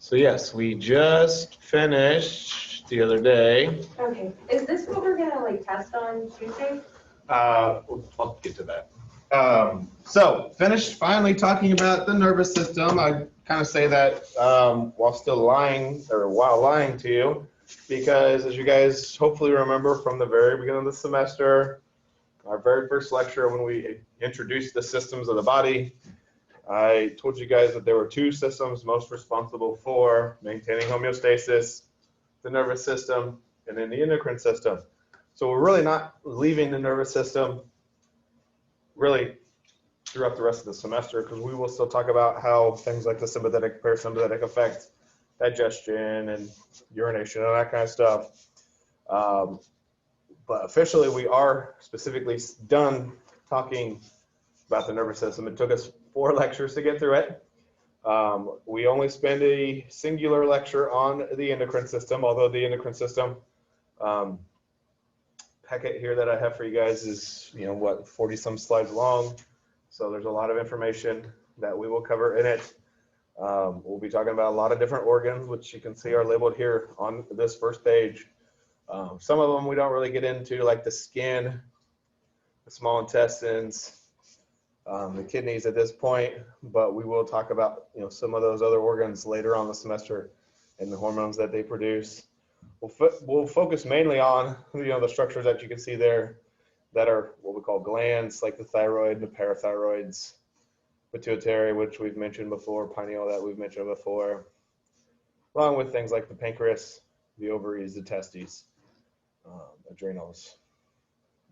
So yes, we just finished the other day. Okay, is this what we're gonna like test on Tuesday? I'll get to that. So finished finally talking about the nervous system. I kind of say that while still lying or while lying to you, because as you guys hopefully remember from the very beginning of the semester, our very first lecture when we introduced the systems of the body, I told you guys that there were two systems most responsible for maintaining homeostasis, the nervous system and then the endocrine system. So we're really not leaving the nervous system really throughout the rest of the semester, because we will still talk about how things like the sympathetic, parasympathetic affect digestion and urination and that kind of stuff. But officially, we are specifically done talking about the nervous system. It took us 4 lectures to get through it. We only spend a singular lecture on the endocrine system, although the endocrine system packet here that I have for you guys is, 40 some slides long. So there's a lot of information that we will cover in it. We'll be talking about a lot of different organs, which you can see are labeled here on this first page. Some of them we don't really get into, like the skin, the small intestines, the kidneys at this point, but we will talk about some of those other organs later on the semester and the hormones that they produce. We'll focus mainly on the structures that you can see there that are what we call glands, like the thyroid and the parathyroids, pituitary, which we've mentioned before, pineal that we've mentioned before, along with things like the pancreas, the ovaries, the testes, adrenals,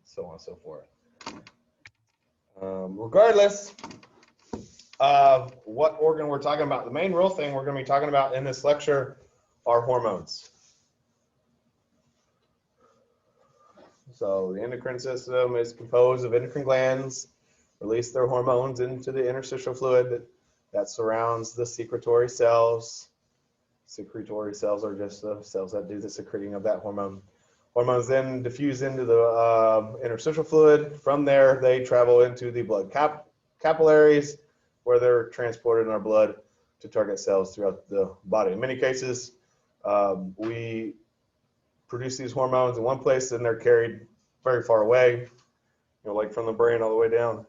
so on and so forth. Regardless of what organ we're talking about, the main real thing we're going to be talking about in this lecture are hormones. So the endocrine system is composed of endocrine glands, release their hormones into the interstitial fluid that surrounds the secretory cells. Secretory cells are just the cells that do the secreting of that hormone. Hormones then diffuse into the interstitial fluid. From there, they travel into the blood capillaries, where they're transported in our blood to target cells throughout the body. In many cases, we produce these hormones in one place, and they're carried very far away, like from the brain all the way down,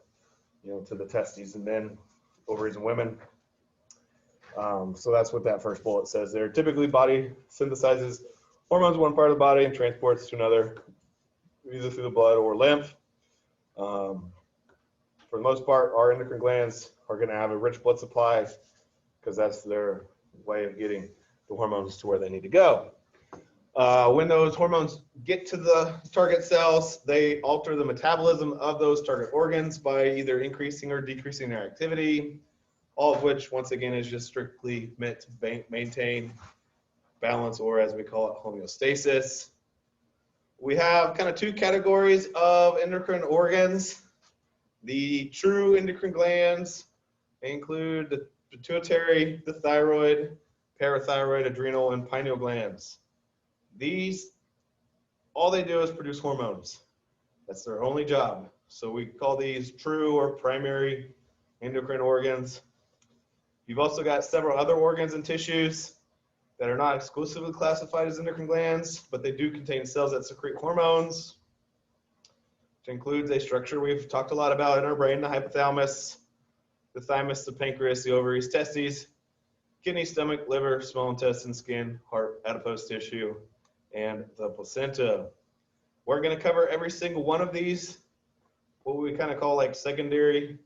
to the testes and then ovaries in women. So that's what that first bullet says there. Typically, body synthesizes hormones in one part of the body and transports to another, either through the blood or lymph. For the most part, our endocrine glands are going to have a rich blood supply because that's their way of getting the hormones to where they need to go. When those hormones get to the target cells, they alter the metabolism of those target organs by either increasing or decreasing their activity, all of which, once again, is just strictly meant to maintain balance, or as we call it, homeostasis. We have kind of 2 categories of endocrine organs. The true endocrine glands include the pituitary, the thyroid, parathyroid, adrenal, and pineal glands. These, all they do is produce hormones. That's their only job. So we call these true or primary endocrine organs. You've also got several other organs and tissues that are not exclusively classified as endocrine glands, but they do contain cells that secrete hormones, which includes a structure we've talked a lot about in our brain, the hypothalamus, the thymus, the pancreas, the ovaries, testes, kidney, stomach, liver, small intestine, skin, heart, adipose tissue, and the placenta. We're going to cover every single one of these, what we kind of call like secondary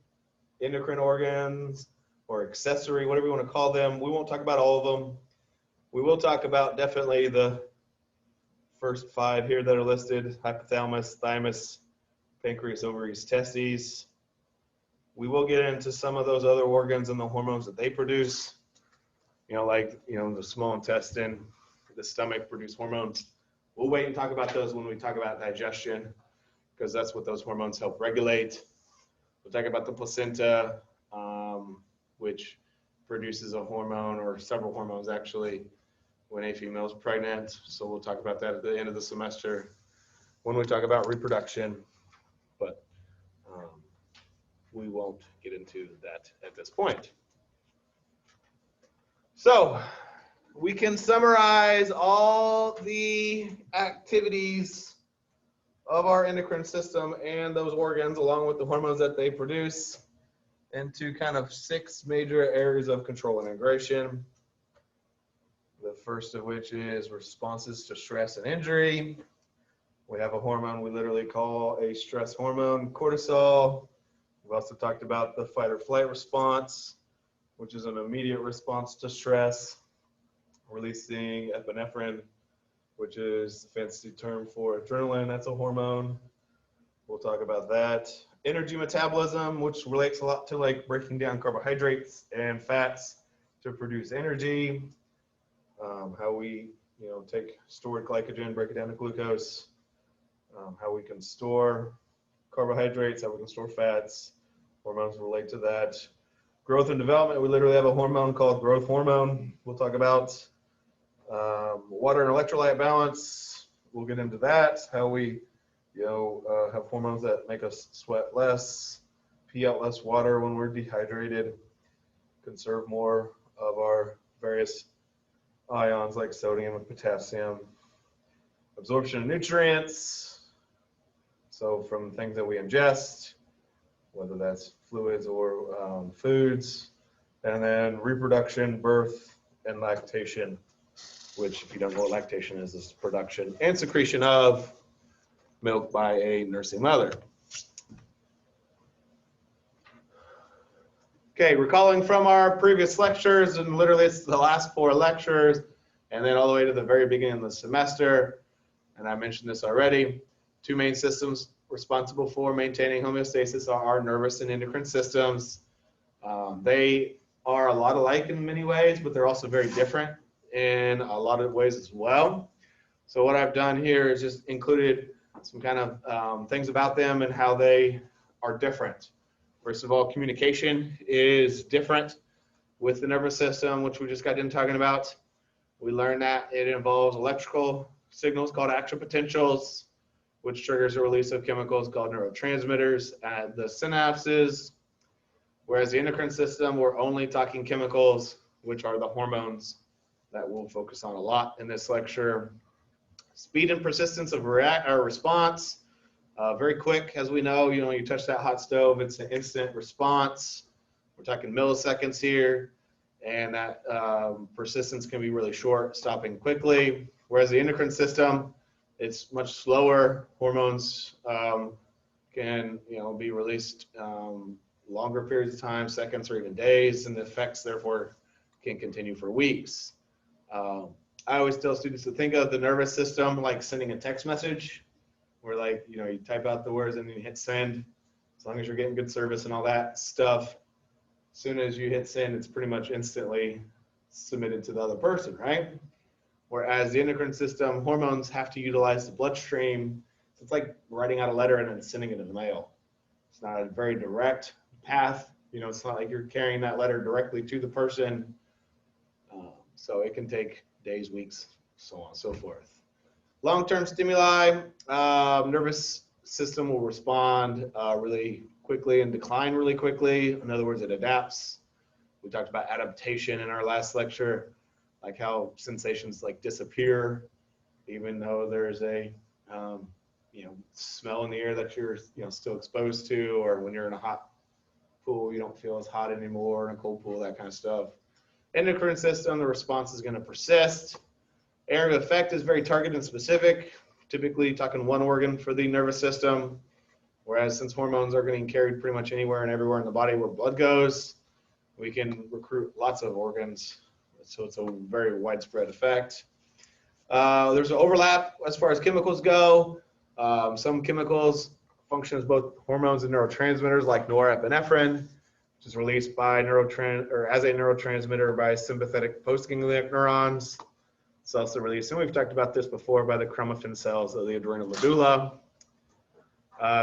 endocrine organs or accessory, whatever you want to call them. We won't talk about all of them. We will talk about definitely the first 5 here that are listed: hypothalamus, thymus, pancreas, ovaries, testes. We will get into some of those other organs and the hormones that they produce, the small intestine, the stomach produce hormones. We'll wait and talk about those when we talk about digestion, because that's what those hormones help regulate. We'll talk about the placenta, which produces a hormone, or several hormones actually, when a female is pregnant. So we'll talk about that at the end of the semester when we talk about reproduction, but we won't get into that at this point. So we can summarize all the activities of our endocrine system and those organs along with the hormones that they produce into kind of 6 major areas of control and integration. The first of which is responses to stress and injury. We have a hormone we literally call a stress hormone, cortisol. We've also talked about the fight or flight response, which is an immediate response to stress, releasing epinephrine, which is the fancy term for adrenaline. That's a hormone. We'll talk about that. Energy metabolism, which relates a lot to like breaking down carbohydrates and fats to produce energy. How we, take stored glycogen, break it down to glucose. How we can store carbohydrates, how we can store fats. Hormones relate to that. Growth and development, we literally have a hormone called growth hormone. We'll talk about water and electrolyte balance. We'll get into that. How we, have hormones that make us sweat less, pee out less water when we're dehydrated, conserve more of our various ions like sodium and potassium. Absorption of nutrients, so from things that we ingest, whether that's fluids or foods, and then reproduction, birth, and lactation, which, if you don't know what lactation is production and secretion of milk by a nursing mother. Okay, recalling from our previous lectures, and literally it's the last 4 lectures, and then all the way to the very beginning of the semester, and I mentioned this already, 2 main systems responsible for maintaining homeostasis are our nervous and endocrine systems. They are a lot alike in many ways, but they're also very different in a lot of ways as well. So what I've done here is just included some kind of things about them and how they are different. First of all, communication is different with the nervous system, which we just got done talking about. We learned that it involves electrical signals called action potentials, which triggers the release of chemicals called neurotransmitters at the synapses. Whereas the endocrine system, we're only talking chemicals, which are the hormones that we'll focus on a lot in this lecture. Speed and persistence of response. Very quick, as we know, you touch that hot stove, it's an instant response. We're talking milliseconds here, and that persistence can be really short, stopping quickly. Whereas the endocrine system, it's much slower. Hormones can, be released longer periods of time, seconds or even days, and the effects therefore can continue for weeks. I always tell students to think of the nervous system like sending a text message, where you type out the words and then you hit send. As long as you're getting good service and all that stuff, as soon as you hit send, it's pretty much instantly submitted to the other person, right? Whereas the endocrine system, hormones have to utilize the bloodstream. So it's like writing out a letter and then sending it in the mail. It's not a very direct path. It's not like you're carrying that letter directly to the person. So it can take days, weeks, so on and so forth. Long-term stimuli, nervous system will respond really quickly and decline really quickly. In other words, it adapts. We talked about adaptation in our last lecture, like how sensations disappear, even though there's a smell in the air that you're still exposed to, or when you're in a hot pool, you don't feel as hot anymore, in a cold pool, that kind of stuff. Endocrine system, the response is going to persist. Area of effect is very targeted and specific, typically talking one organ for the nervous system, whereas since hormones are getting carried pretty much anywhere and everywhere in the body where blood goes, we can recruit lots of organs, so it's a very widespread effect. There's an overlap as far as chemicals go. Some chemicals function as both hormones and neurotransmitters, like norepinephrine, which is released by as a neurotransmitter by sympathetic postganglionic neurons. It's also released, and we've talked about this before, by the chromaffin cells of the adrenal medulla.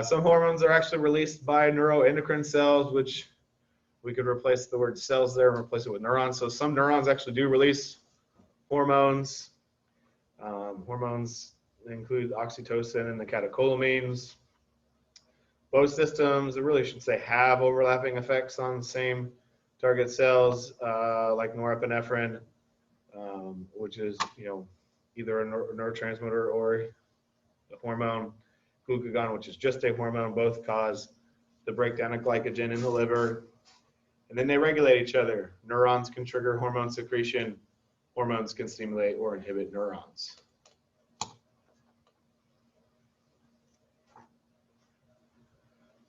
Some hormones are actually released by neuroendocrine cells, which we could replace the word cells there and replace it with neurons. So some neurons actually do release hormones. Hormones include oxytocin and the catecholamines. Both systems, it really should say, have overlapping effects on the same target cells, like norepinephrine. which is, either a neurotransmitter or a hormone. Glucagon, which is just a hormone. Both cause the breakdown of glycogen in the liver. And then they regulate each other. Neurons can trigger hormone secretion. Hormones can stimulate or inhibit neurons.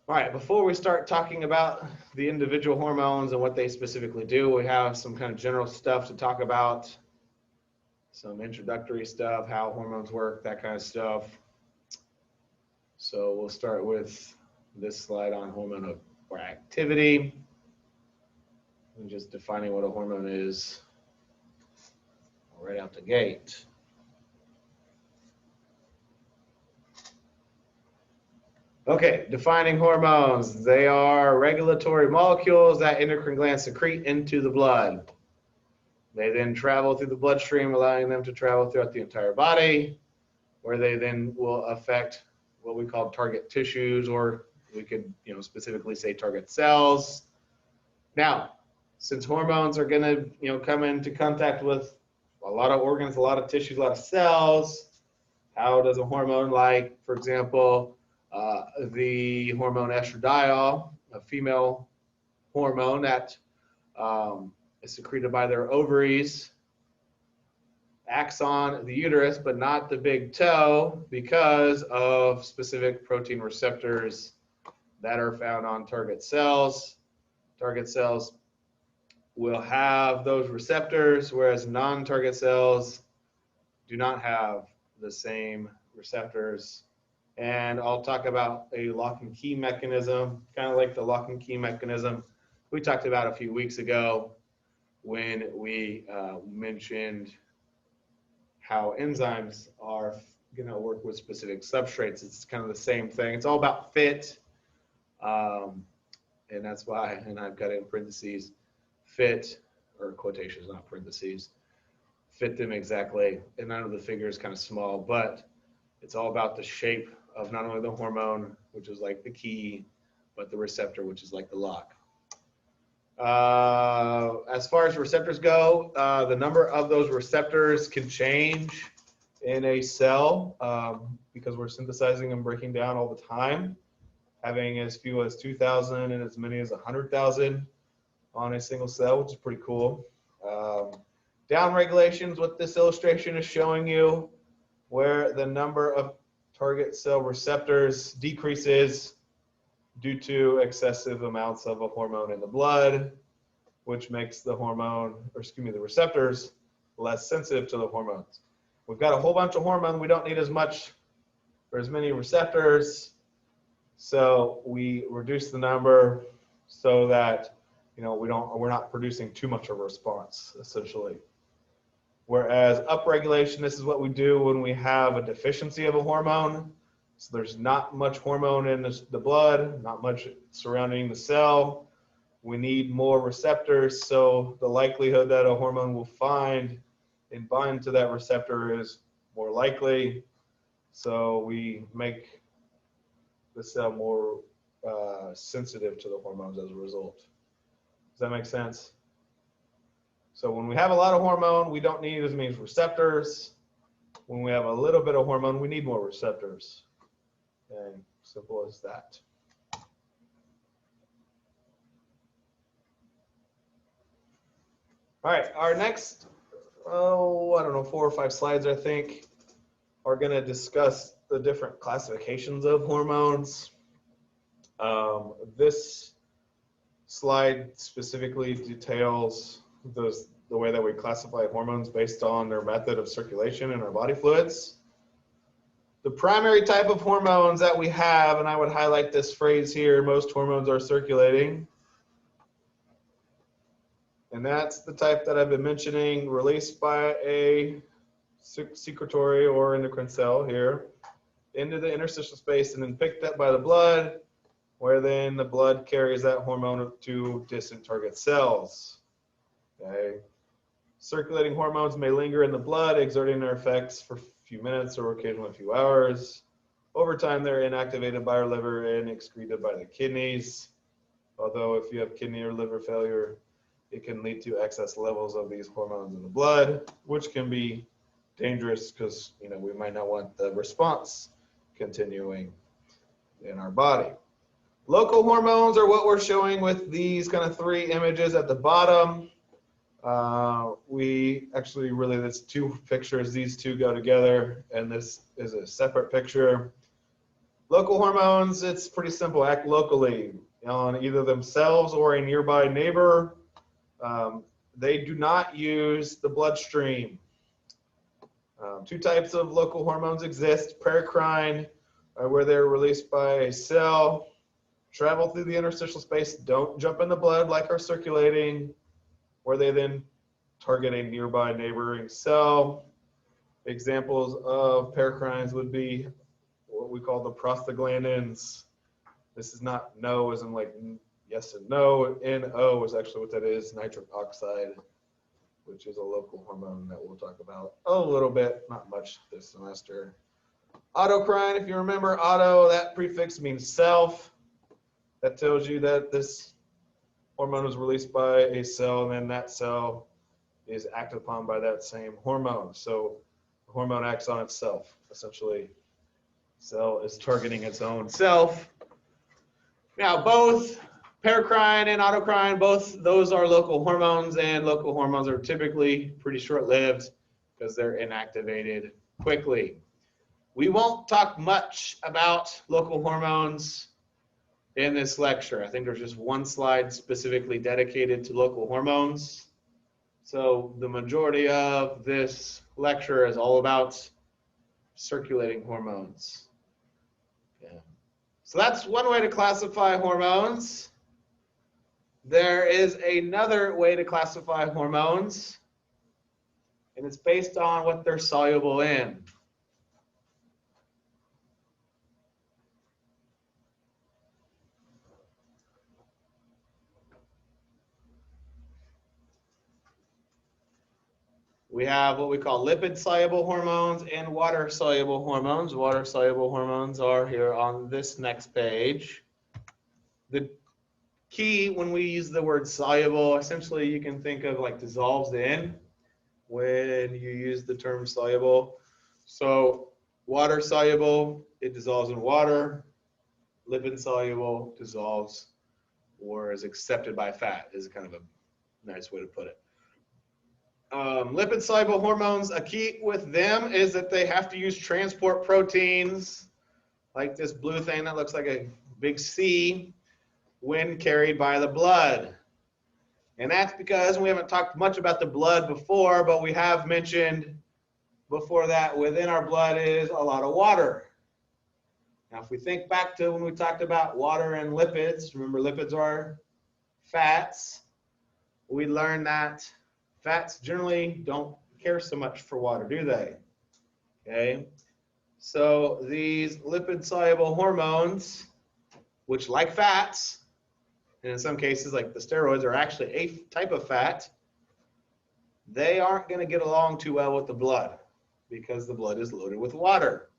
All right, before we start talking about the individual hormones and what they specifically do, we have some kind of general stuff to talk about, some introductory stuff, how hormones work, that kind of stuff. So we'll start with this slide on hormone or activity, and just defining what a hormone is right out the gate. Okay, defining hormones. They are regulatory molecules that endocrine glands secrete into the blood. They then travel through the bloodstream, allowing them to travel throughout the entire body, where they then will affect what we call target tissues, or we could, specifically say target cells. Now, since hormones are going to, come into contact with a lot of organs, a lot of tissues, a lot of cells, how does a hormone like, for example, the hormone estradiol, a female hormone that is secreted by their ovaries, acts on the uterus but not the big toe because of specific protein receptors that are found on target cells. Target cells will have those receptors, whereas non-target cells do not have the same receptors. And I'll talk about a lock and key mechanism, kind of like the lock and key mechanism we talked about a few weeks ago when we mentioned how enzymes are going to work with specific substrates. It's kind of the same thing. It's all about fit. And that's why, and I've got it in parentheses, fit, or quotations, not parentheses, fit them exactly. And I know the figure is kind of small, but it's all about the shape of not only the hormone, which is like the key, but the receptor, which is like the lock. As far as receptors go, the number of those receptors can change in a cell because we're synthesizing and breaking down all the time, having as few as 2,000 and as many as 100,000 on a single cell, which is pretty cool. Down regulations, what this illustration is showing you, where the number of target cell receptors decreases due to excessive amounts of a hormone in the blood, which makes the the receptors less sensitive to the hormones. We've got a whole bunch of hormone. We don't need as much or as many receptors. So we reduce the number so that, we're not producing too much of a response, essentially. Whereas upregulation, this is what we do when we have a deficiency of a hormone. So there's not much hormone in the blood, not much surrounding the cell. We need more receptors, so the likelihood that a hormone will find and bind to that receptor is more likely. So we make the cell more sensitive to the hormones as a result. Does that make sense? So when we have a lot of hormone, we don't need as many receptors. When we have a little bit of hormone, we need more receptors. Okay, simple as that. All right, our next, 4 or 5 slides, I think, are going to discuss the different classifications of hormones. This slide specifically details the way that we classify hormones based on their method of circulation in our body fluids. The primary type of hormones that we have, and I would highlight this phrase here, most hormones are circulating. And that's the type that I've been mentioning, released by a secretory or endocrine cell here into the interstitial space and then picked up by the blood, where then the blood carries that hormone to distant target cells. Okay. Circulating hormones may linger in the blood, exerting their effects for a few minutes or occasionally a few hours. Over time, they're inactivated by our liver and excreted by the kidneys. Although if you have kidney or liver failure, it can lead to excess levels of these hormones in the blood, which can be dangerous because we might not want the response continuing in our body. Local hormones are what we're showing with these kind of three images at the bottom. There's two pictures. These two go together, and this is a separate picture. Local hormones, it's pretty simple. Act locally on either themselves or a nearby neighbor. They do not use the bloodstream. Two types of local hormones exist. Paracrine, where they're released by a cell, travel through the interstitial space, don't jump in the blood like are circulating, where they then target a nearby neighboring cell. Examples of paracrines would be what we call the prostaglandins. This is not no as in like yes and no. NO is actually what that is, nitric oxide, which is a local hormone that we'll talk about a little bit, not much this semester. Autocrine, if you remember, auto, that prefix means self. That tells you that this hormone is released by a cell, and then that cell is acted upon by that same hormone. So the hormone acts on itself, essentially. Cell is targeting its own self. Now, both paracrine and autocrine, both those are local hormones, and local hormones are typically pretty short-lived because they're inactivated quickly. We won't talk much about local hormones in this lecture. I think there's just one slide specifically dedicated to local hormones. So the majority of this lecture is all about circulating hormones. Yeah. So that's one way to classify hormones. There is another way to classify hormones, and it's based on what they're soluble in. We have what we call lipid-soluble hormones and water-soluble hormones. Water-soluble hormones are here on this next page. The key when we use the word soluble, essentially you can think of like dissolves in when you use the term soluble. So water-soluble, it dissolves in water. Lipid-soluble dissolves or is accepted by fat is kind of a nice way to put it. Lipid-soluble hormones, a key with them is that they have to use transport proteins, like this blue thing that looks like a big C, when carried by the blood. And that's because we haven't talked much about the blood before, but we have mentioned before that within our blood is a lot of water. Now, if we think back to when we talked about water and lipids, remember lipids are fats, we learned that fats generally don't care so much for water, do they? Okay, so these lipid-soluble hormones, which like fats, and in some cases like the steroids are actually a type of fat, they aren't going to get along too well with the blood because the blood is loaded with water.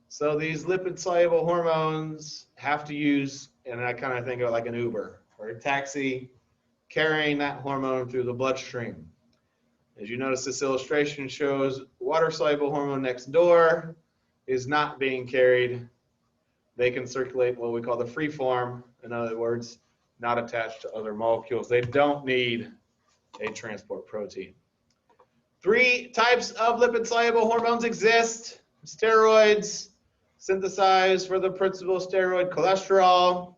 So these lipid-soluble hormones have to use, and I kind of think of it like an Uber or a taxi, carrying that hormone through the bloodstream. As you notice, this illustration shows water-soluble hormone next door is not being carried. They can circulate what we call the free form, in other words, not attached to other molecules. They don't need a transport protein. Three types of lipid-soluble hormones exist. Steroids, synthesized for the principal steroid cholesterol.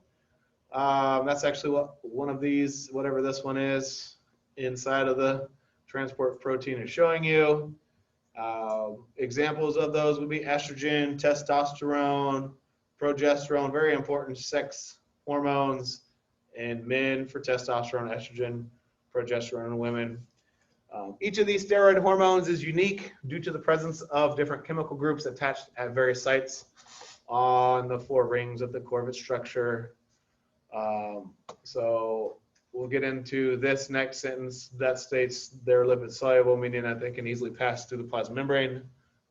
That's actually what one of these, whatever this one is, inside of the transport protein is showing you. Examples of those would be estrogen, testosterone, progesterone, very important sex hormones in men for testosterone, estrogen, progesterone in women. Each of these steroid hormones is unique due to the presence of different chemical groups attached at various sites on the four rings of the core of its structure. So we'll get into this next sentence that states they're lipid soluble, meaning that they can easily pass through the plasma membrane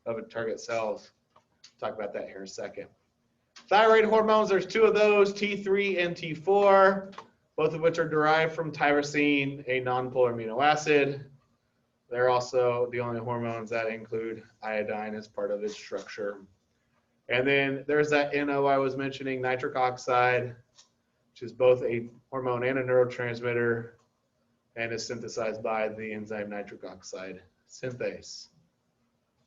of a target cells. Talk about that here in a second. Thyroid hormones, there's two of those, T3 and T4. both of which are derived from tyrosine, a nonpolar amino acid. They're also the only hormones that include iodine as part of its structure. And then there's that NO I was mentioning, nitric oxide, which is both a hormone and a neurotransmitter, and is synthesized by the enzyme nitric oxide synthase.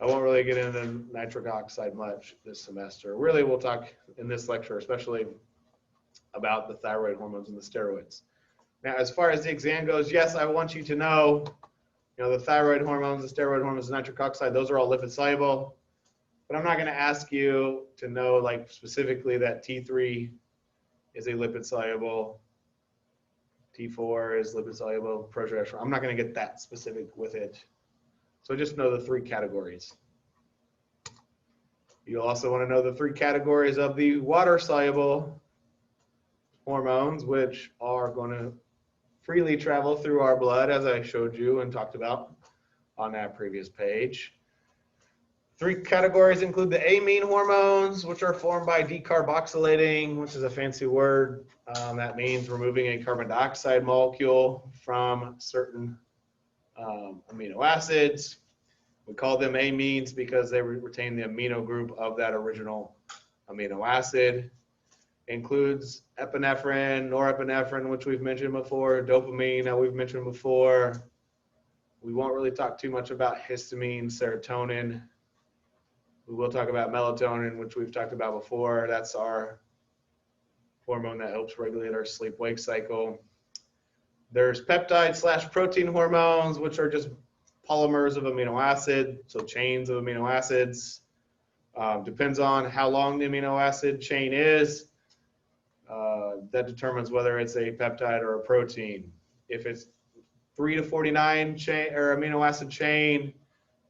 I won't really get into nitric oxide much this semester. Really, we'll talk in this lecture, especially about the thyroid hormones and the steroids. Now, as far as the exam goes, yes, I want you to know, the thyroid hormones, the steroid hormones, the nitric oxide, those are all lipid soluble. But I'm not going to ask you to know, like, specifically that T3 is a lipid soluble, T4 is lipid soluble, progesterone. I'm not going to get that specific with it. So just know the 3 categories. You'll also want to know the 3 categories of the water soluble hormones, which are going to freely travel through our blood, as I showed you and talked about on that previous page. 3 categories include the amine hormones, which are formed by decarboxylating, which is a fancy word. That means removing a carbon dioxide molecule from certain amino acids. We call them amines because they retain the amino group of that original amino acid. Includes epinephrine, norepinephrine, which we've mentioned before, dopamine, that we've mentioned before. We won't really talk too much about histamine, serotonin. We will talk about melatonin, which we've talked about before. That's our hormone that helps regulate our sleep-wake cycle. There's peptide/protein hormones, which are just polymers of amino acid, so chains of amino acids. Depends on how long the amino acid chain is. That determines whether it's a peptide or a protein. If it's 3 to 49 chain or amino acid chain,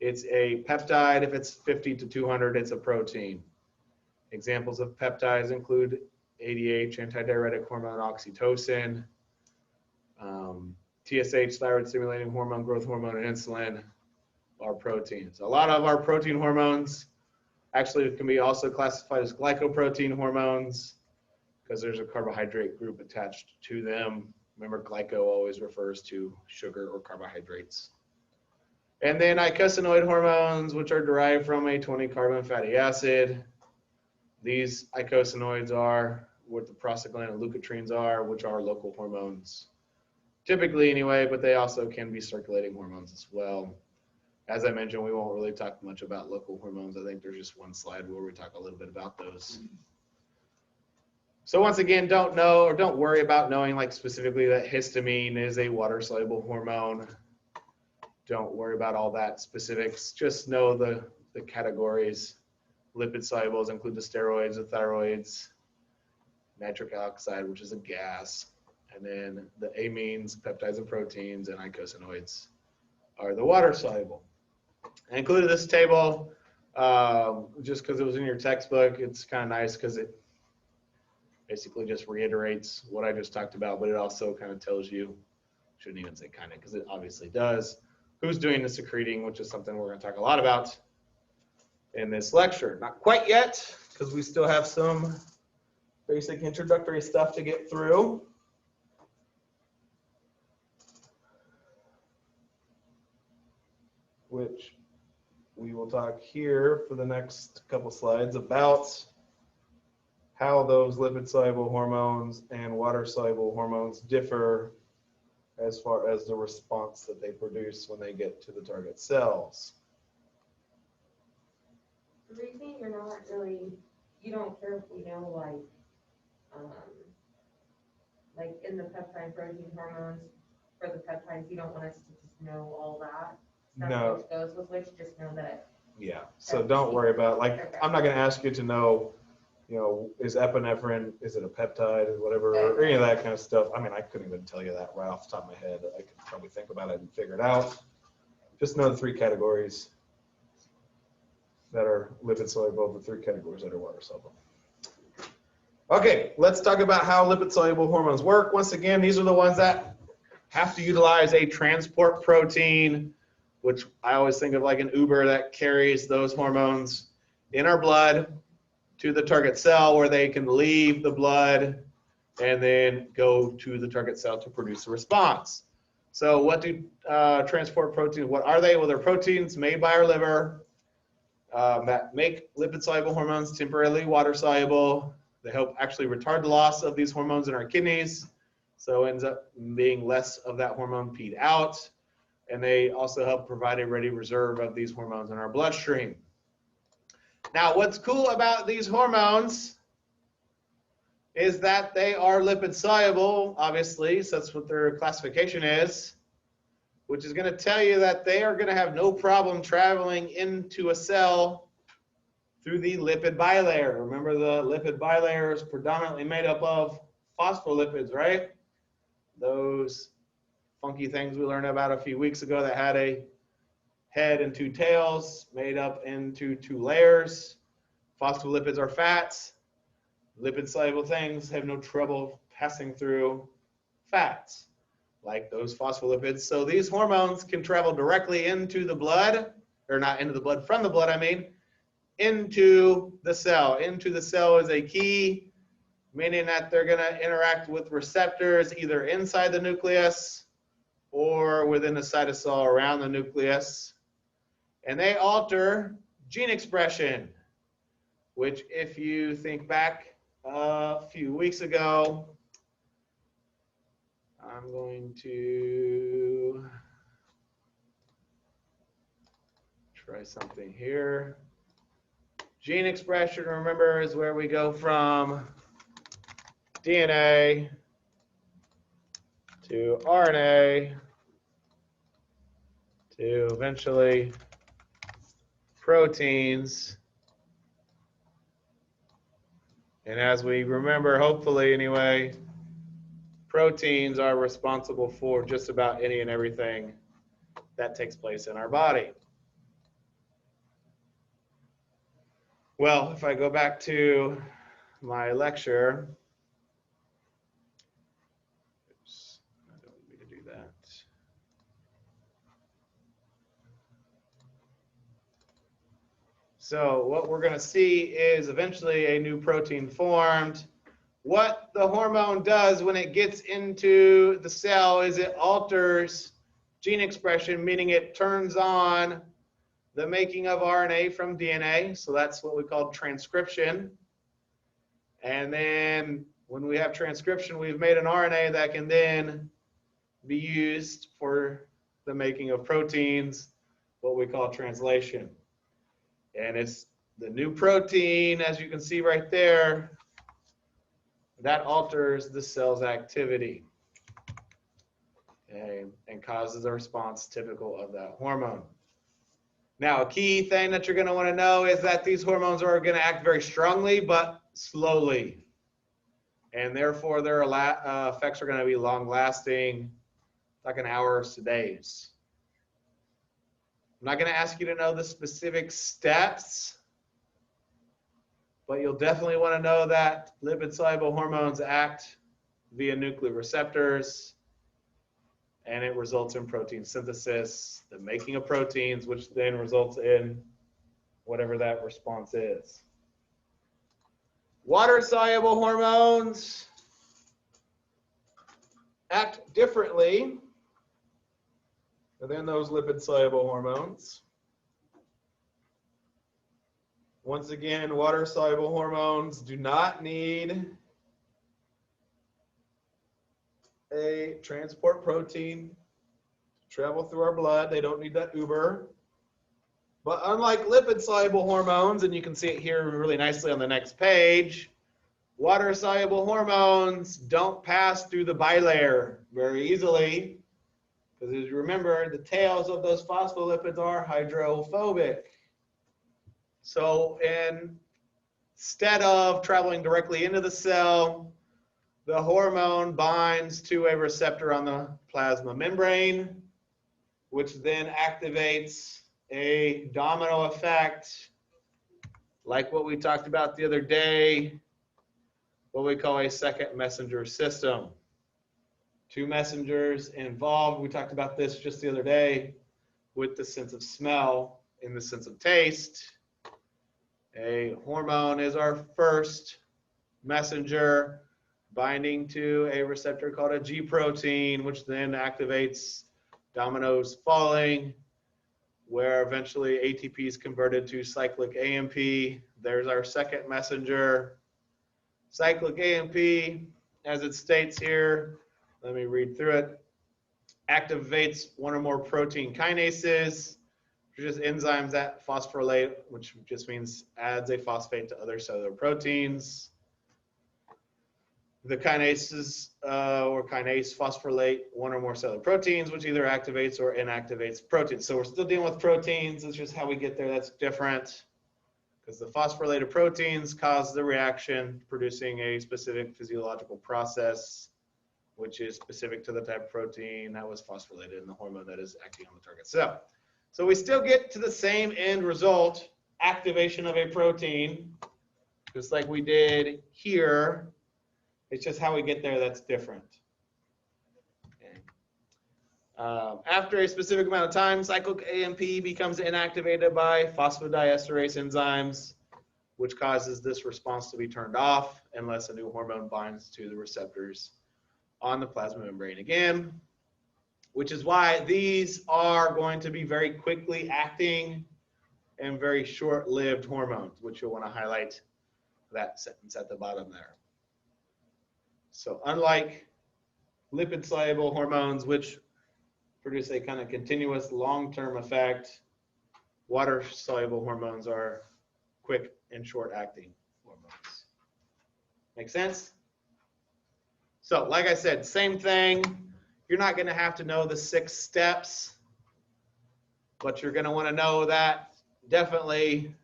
it's a peptide. If it's 50 to 200, it's a protein. Examples of peptides include ADH, antidiuretic hormone, oxytocin, TSH, thyroid stimulating hormone, growth hormone, and insulin are proteins. A lot of our protein hormones actually can be also classified as glycoprotein hormones because there's a carbohydrate group attached to them. Remember, glyco always refers to sugar or carbohydrates. And then eicosanoid hormones, which are derived from a 20-carbon fatty acid. These eicosanoids are what the prostaglandin and leukotrienes are, which are local hormones. Typically anyway, but they also can be circulating hormones as well. As I mentioned, we won't really talk much about local hormones. I think there's just one slide where we talk a little bit about those. So once again, don't know or don't worry about knowing like specifically that histamine is a water-soluble hormone. Don't worry about all that specifics. Just know the categories. Lipid solubles include the steroids, the thyroids, nitric oxide, which is a gas, and then the amines, peptides and proteins, and eicosanoids are the water soluble. I included this table just because it was in your textbook. It's kind of nice because it basically just reiterates what I just talked about, but it also kind of tells you, shouldn't even say kind of because it obviously does, who's doing the secreting, which is something we're going to talk a lot about in this lecture. Not quite yet, because we still have some basic introductory stuff to get through. Which we will talk here for the next couple slides about how those lipid-soluble hormones and water-soluble hormones differ as far as the response that they produce when they get to the target cells. The reason you're not really, you don't care if we know like in the peptide protein hormones for the peptides, you don't want us to just know all that. No. Which goes with which, just know that. Yeah, so don't worry about, like, I'm not going to ask you to know, is epinephrine, is it a peptide or whatever, or any of that kind of stuff. I mean, I couldn't even tell you that right off the top of my head. I could probably think about it and figure it out. Just know the 3 categories that are lipid soluble, the 3 categories that are water soluble. Okay, let's talk about how lipid soluble hormones work. Once again, these are the ones that have to utilize a transport protein, which I always think of like an Uber that carries those hormones in our blood to the target cell where they can leave the blood and then go to the target cell to produce a response. So what do transport proteins, what are they? Well, they're proteins made by our liver that make lipid-soluble hormones temporarily water-soluble. They help actually retard the loss of these hormones in our kidneys, so it ends up being less of that hormone peed out. And they also help provide a ready reserve of these hormones in our bloodstream. Now, what's cool about these hormones is that they are lipid soluble, obviously, so that's what their classification is, which is going to tell you that they are going to have no problem traveling into a cell through the lipid bilayer. Remember, the lipid bilayer is predominantly made up of phospholipids, right? Those funky things we learned about a few weeks ago that had a head and two tails made up into two layers. Phospholipids are fats. Lipid-soluble things have no trouble passing through fats, like those phospholipids. So these hormones can travel directly into the blood, or not into the blood, from the blood, I mean, into the cell. Into the cell is a key, meaning that they're going to interact with receptors either inside the nucleus or within the cytosol around the nucleus. And they alter gene expression, which, if you think back a few weeks ago, I'm going to try something here. Gene expression, remember, is where we go from DNA to RNA to eventually proteins. And as we remember, hopefully anyway, proteins are responsible for just about any and everything that takes place in our body. Well, if I go back to my lecture, oops, I don't need to do that. So what we're going to see is eventually a new protein formed. What the hormone does when it gets into the cell is it alters gene expression, meaning it turns on the making of RNA from DNA. So that's what we call transcription. And then when we have transcription, we've made an RNA that can then be used for the making of proteins, what we call translation. And it's the new protein, as you can see right there, that alters the cell's activity and causes a response typical of that hormone. Now, a key thing that you're going to want to know is that these hormones are going to act very strongly but slowly. And therefore, their effects are going to be long-lasting, like an hours to days. I'm not going to ask you to know the specific steps, but you'll definitely want to know that lipid-soluble hormones act via nuclear receptors, and it results in protein synthesis, the making of proteins, which then results in whatever that response is. Water-soluble hormones act differently than those lipid-soluble hormones. Once again, water-soluble hormones do not need a transport protein to travel through our blood. They don't need that Uber. But unlike lipid-soluble hormones, and you can see it here really nicely on the next page, water-soluble hormones don't pass through the bilayer very easily, because as you remember, the tails of those phospholipids are hydrophobic. So instead of traveling directly into the cell, the hormone binds to a receptor on the plasma membrane, which then activates a domino effect, like what we talked about the other day, what we call a second messenger system. Two messengers involved. We talked about this just the other day with the sense of smell and the sense of taste. A hormone is our first messenger, binding to a receptor called a G protein, which then activates dominoes falling, where eventually ATP is converted to cyclic AMP. There's our second messenger. Cyclic AMP, as it states here, let me read through it, activates one or more protein kinases, which is enzymes that phosphorylate, which just means adds a phosphate to other cellular proteins. The kinases or kinase phosphorylate one or more cellular proteins, which either activates or inactivates proteins. So we're still dealing with proteins. It's just how we get there that's different, because the phosphorylated proteins cause the reaction, producing a specific physiological process, which is specific to the type of protein that was phosphorylated in the hormone that is acting on the target cell. So we still get to the same end result, activation of a protein, just like we did here. It's just how we get there that's different. Okay. After a specific amount of time, cyclic AMP becomes inactivated by phosphodiesterase enzymes, which causes this response to be turned off unless a new hormone binds to the receptors on the plasma membrane again, which is why these are going to be very quickly acting and very short-lived hormones, which you'll want to highlight that sentence at the bottom there. So unlike lipid-soluble hormones, which produce a kind of continuous long-term effect, water-soluble hormones are quick and short-acting hormones. Make sense? So like I said, same thing. You're not going to have to know the 6 steps, but you're going to want to know that definitely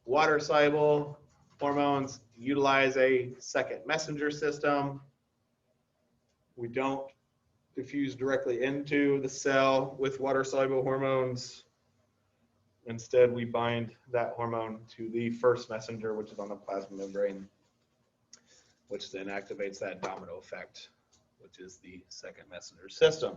water-soluble hormones utilize a second messenger system. We don't diffuse directly into the cell with water-soluble hormones. Instead, we bind that hormone to the first messenger, which is on the plasma membrane, which then activates that domino effect, which is the second messenger system.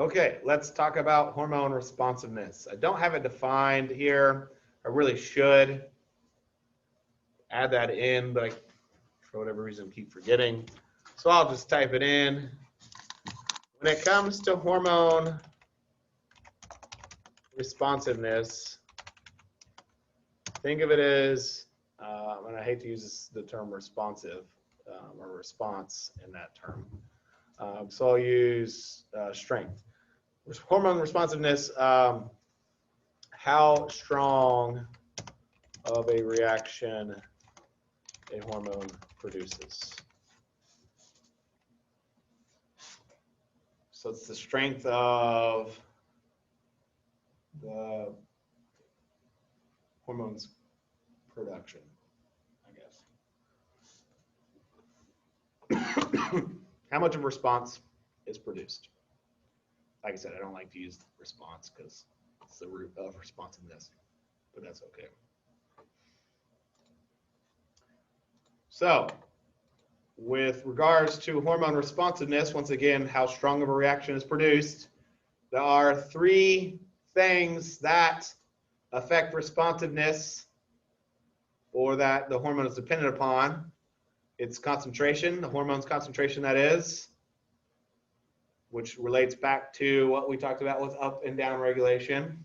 Okay, let's talk about hormone responsiveness. I don't have it defined here. I really should add that in, but I, for whatever reason, keep forgetting. So I'll just type it in. When it comes to hormone responsiveness, think of it as, and I hate to use the term responsive or response in that term. So I'll use strength. Hormone responsiveness, how strong of a reaction a hormone produces. So it's the strength of the hormone's production, I guess. How much of a response is produced? Like I said, I don't like to use response because it's the root of responsiveness, but that's okay. So with regards to hormone responsiveness, once again, how strong of a reaction is produced, there are 3 things that affect responsiveness or that the hormone is dependent upon. It's concentration, the hormone's concentration, that is, which relates back to what we talked about with up and down regulation,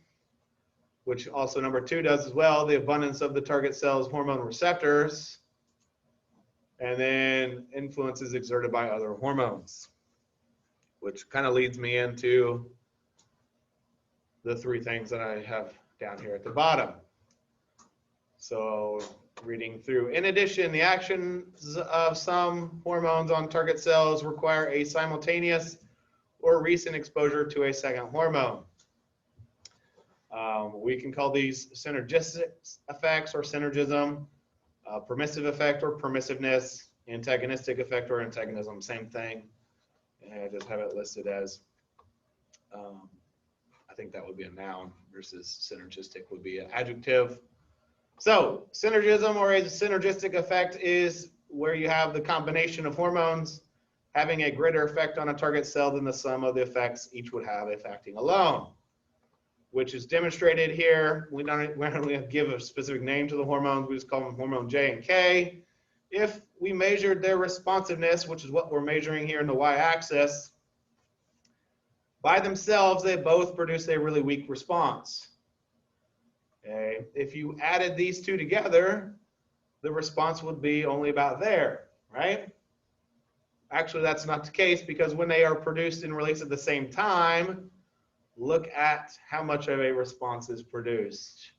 which also number 2 does as well, the abundance of the target cell's hormone receptors, and then influences exerted by other hormones, which kind of leads me into the 3 things that I have down here at the bottom. So reading through, in addition, the actions of some hormones on target cells require a simultaneous or recent exposure to a second hormone. We can call these synergistic effects or synergism, permissive effect or permissiveness, antagonistic effect or antagonism, same thing. And I just have it listed as, I think that would be a noun versus synergistic would be an adjective. So synergism or a synergistic effect is where you have the combination of hormones having a greater effect on a target cell than the sum of the effects each would have if acting alone, which is demonstrated here. We don't give a specific name to the hormones. We just call them hormone J and K. If we measured their responsiveness, which is what we're measuring here in the y-axis, by themselves, they both produce a really weak response. Okay. If you added these two together, the response would be only about there, right? Actually, that's not the case, because when they are produced and released at the same time, look at how much of a response is produced.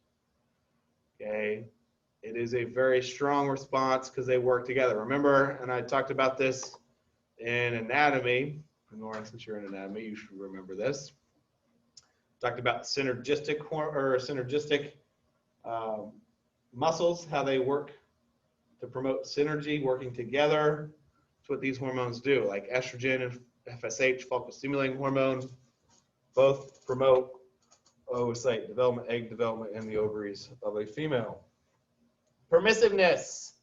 Okay. It is a very strong response because they work together. Remember, and I talked about this in anatomy. Lauren, since you're in anatomy, you should remember this. Talked about synergistic muscles, how they work to promote synergy, working together. That's what these hormones do. Like estrogen and FSH, follicle-stimulating hormone, both promote oocyte development, egg development in the ovaries of a female. Permissiveness.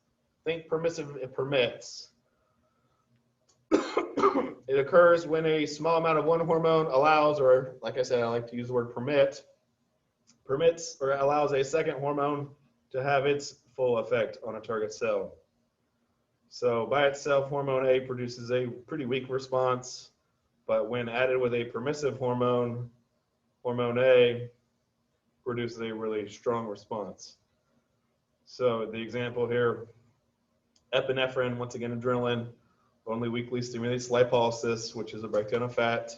Think permissive, it permits. It occurs when a small amount of one hormone allows, or like I said, I like to use the word permits or allows a second hormone to have its full effect on a target cell. So by itself, hormone A produces a pretty weak response, but when added with a permissive hormone, hormone A produces a really strong response. So the example here, epinephrine, once again adrenaline, only weakly stimulates lipolysis, which is a breakdown of fat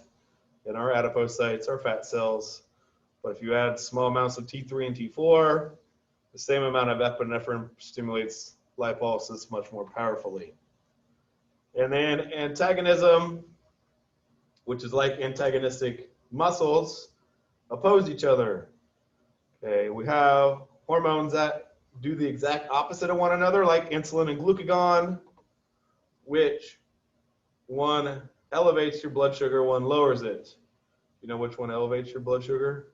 in our adipocytes, our fat cells. But if you add small amounts of T3 and T4, the same amount of epinephrine stimulates lipolysis much more powerfully. And then antagonism, which is like antagonistic muscles, oppose each other. Okay, we have hormones that do the exact opposite of one another, like insulin and glucagon, which one elevates your blood sugar, one lowers it. You know which one elevates your blood sugar?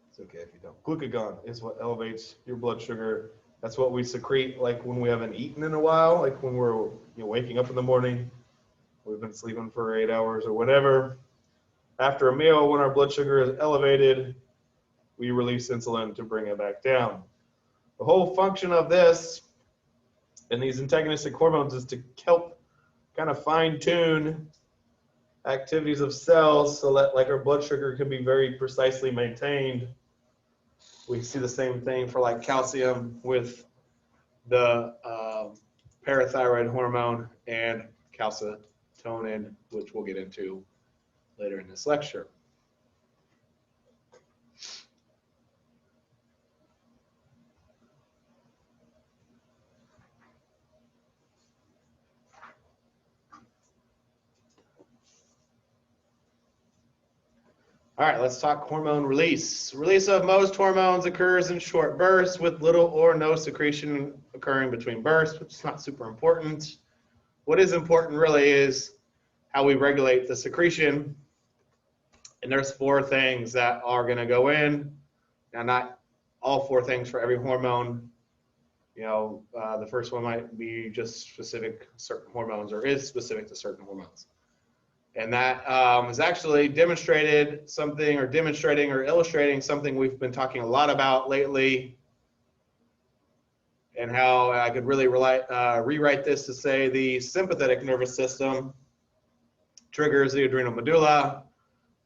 It's okay if you don't. Glucagon is what elevates your blood sugar. That's what we secrete like when we haven't eaten in a while, like when we're waking up in the morning, we've been sleeping for 8 hours or whatever. After a meal, when our blood sugar is elevated, we release insulin to bring it back down. The whole function of this and these antagonistic hormones is to help kind of fine-tune activities of cells so that like our blood sugar can be very precisely maintained. We see the same thing for like calcium with the parathyroid hormone and calcitonin, which we'll get into later in this lecture. All right, let's talk hormone release. Release of most hormones occurs in short bursts with little or no secretion occurring between bursts, which is not super important. What is important really is how we regulate the secretion. And there's 4 things that are going to go in. Now, not all 4 things for every hormone. The first one might be just specific certain hormones or is specific to certain hormones. And that is actually demonstrating or illustrating something we've been talking a lot about lately, and how I could really rewrite this to say the sympathetic nervous system triggers the adrenal medulla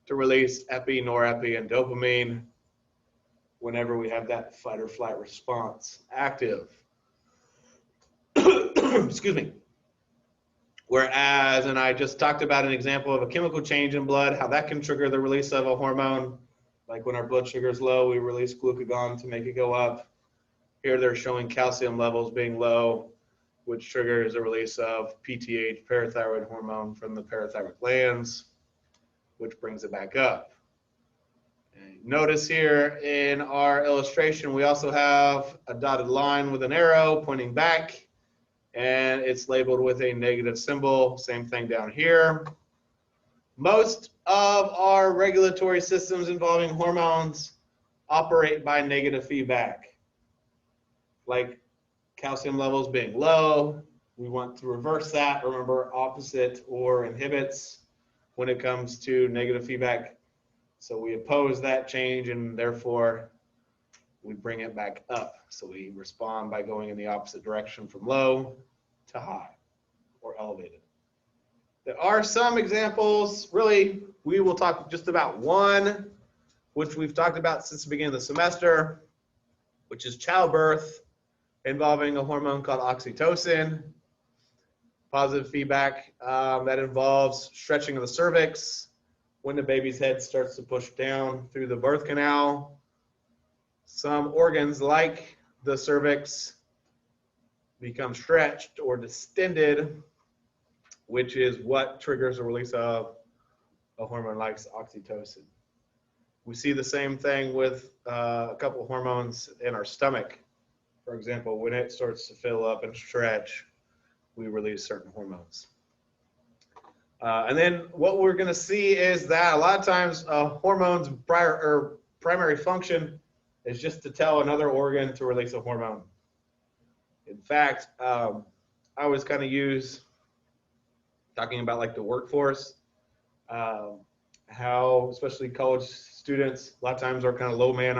to release epi, norepi, and dopamine whenever we have that fight or flight response active. Excuse me. Whereas, and I just talked about an example of a chemical change in blood, how that can trigger the release of a hormone. Like when our blood sugar is low, we release glucagon to make it go up. Here they're showing calcium levels being low, which triggers the release of PTH, parathyroid hormone, from the parathyroid glands, which brings it back up. And notice here in our illustration, we also have a dotted line with an arrow pointing back, and it's labeled with a negative symbol. Same thing down here. Most of our regulatory systems involving hormones operate by negative feedback. Like calcium levels being low. We want to reverse that. Remember, opposite or inhibits when it comes to negative feedback. So we oppose that change, and therefore we bring it back up. So we respond by going in the opposite direction from low to high or elevated. There are some examples. Really, we will talk just about one, which we've talked about since the beginning of the semester, which is childbirth, involving a hormone called oxytocin. Positive feedback that involves stretching of the cervix when the baby's head starts to push down through the birth canal. Some organs like the cervix become stretched or distended, which is what triggers the release of a hormone like oxytocin. We see the same thing with a couple of hormones in our stomach. For example, when it starts to fill up and stretch, we release certain hormones. And then what we're going to see is that a lot of times hormones' primary function is just to tell another organ to release a hormone. In fact, I always kind of use, talking about like the workforce, how especially college students a lot of times are kind of low man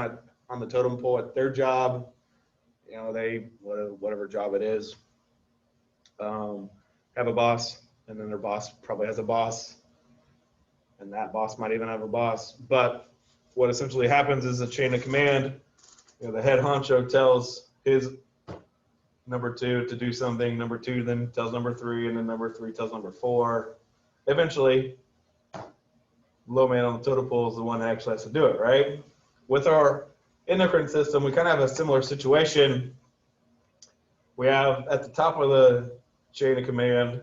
on the totem pole at their job. You know, they, whatever job it is, have a boss, and then their boss probably has a boss, and that boss might even have a boss. But what essentially happens is a chain of command. You know, the head honcho tells his number two to do something, number two then tells number three, and then number three tells number four. Eventually, low man on the totem pole is the one that actually has to do it, right? With our endocrine system, we kind of have a similar situation. We have at the top of the chain of command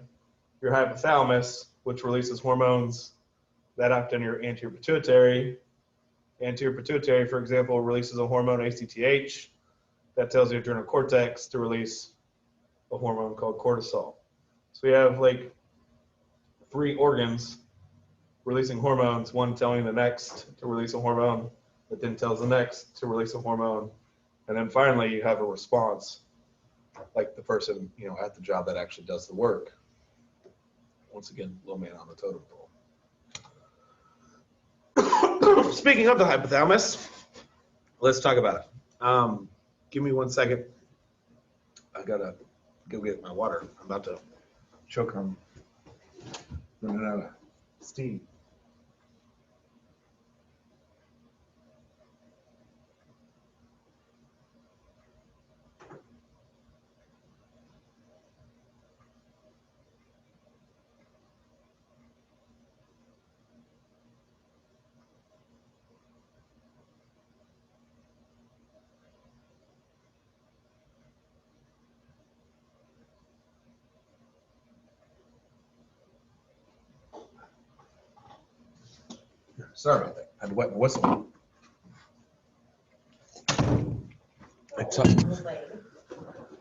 your hypothalamus, which releases hormones that act on your anterior pituitary. Anterior pituitary, for example, releases a hormone, ACTH, that tells the adrenal cortex to release a hormone called cortisol. So we have like 3 organs releasing hormones, one telling the next to release a hormone, that then tells the next to release a hormone. And then finally you have a response, like the person, you know, at the job that actually does the work. Once again, low man on the totem pole. Speaking of the hypothalamus, let's talk about it. Give me 1 second. I gotta go get my water. I'm about to choke on running out of steam. Sorry about that. I had to wet my whistle.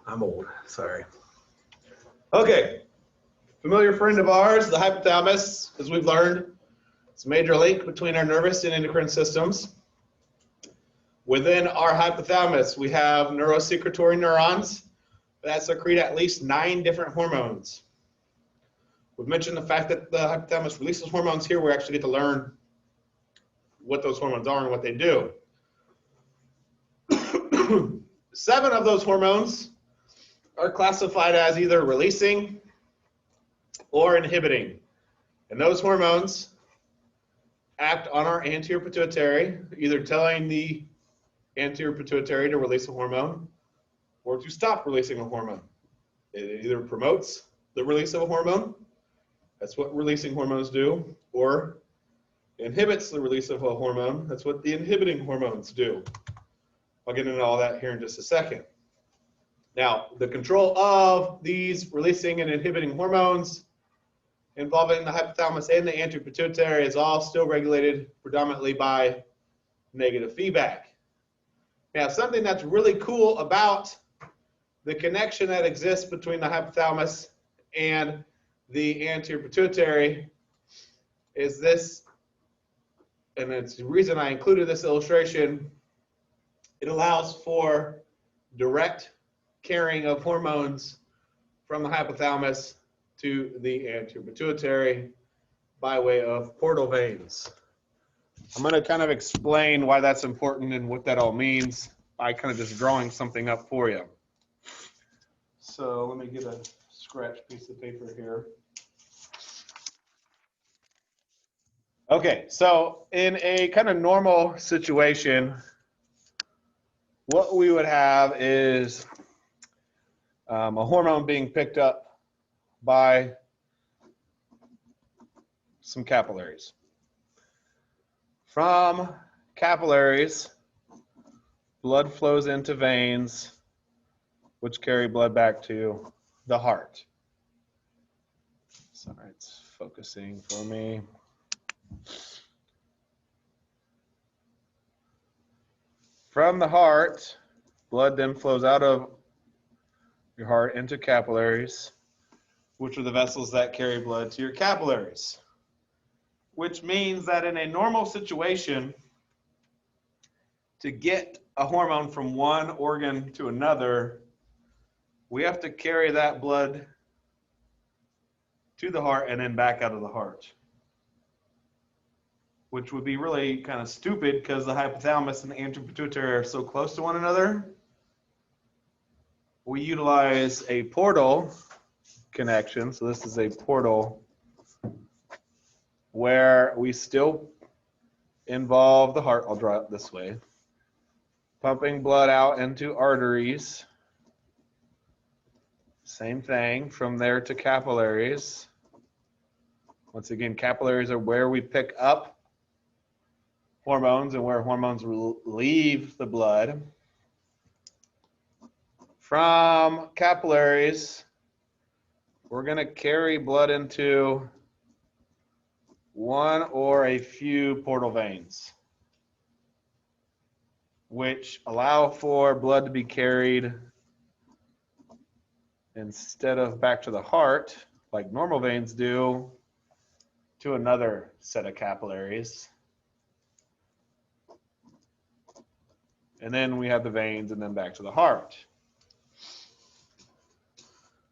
I'm old. Sorry. Okay. Familiar friend of ours, the hypothalamus, as we've learned, it's a major link between our nervous and endocrine systems. Within our hypothalamus, we have neurosecretory neurons that secrete at least 9 different hormones. We've mentioned the fact that the hypothalamus releases hormones. Here we actually get to learn what those hormones are and what they do. 7 of those hormones are classified as either releasing or inhibiting. And those hormones act on our anterior pituitary, either telling the anterior pituitary to release a hormone or to stop releasing a hormone. It either promotes the release of a hormone, that's what releasing hormones do, or inhibits the release of a hormone, that's what the inhibiting hormones do. I'll get into all that here in just a second. Now, the control of these releasing and inhibiting hormones involving the hypothalamus and the anterior pituitary is all still regulated predominantly by negative feedback. Now, something that's really cool about the connection that exists between the hypothalamus and the anterior pituitary is this, and it's the reason I included this illustration. It allows for direct carrying of hormones from the hypothalamus to the anterior pituitary by way of portal veins. I'm going to kind of explain why that's important and what that all means by kind of just drawing something up for you. So let me get a scratch piece of paper here. Okay, so in a kind of normal situation, what we would have is a hormone being picked up by some capillaries. From capillaries, blood flows into veins, which carry blood back to the heart. Sorry, it's focusing for me. From the heart, blood then flows out of your heart into capillaries, which are the vessels that carry blood to your capillaries. Which means that in a normal situation, to get a hormone from one organ to another, we have to carry that blood to the heart and then back out of the heart. Which would be really kind of stupid because the hypothalamus and the anterior pituitary are so close to one another. We utilize a portal connection. So this is a portal where we still involve the heart. I'll draw it this way. Pumping blood out into arteries. Same thing from there to capillaries. Once again, capillaries are where we pick up hormones and where hormones leave the blood. From capillaries, we're going to carry blood into one or a few portal veins, which allow for blood to be carried instead of back to the heart, like normal veins do, to another set of capillaries. And then we have the veins and then back to the heart.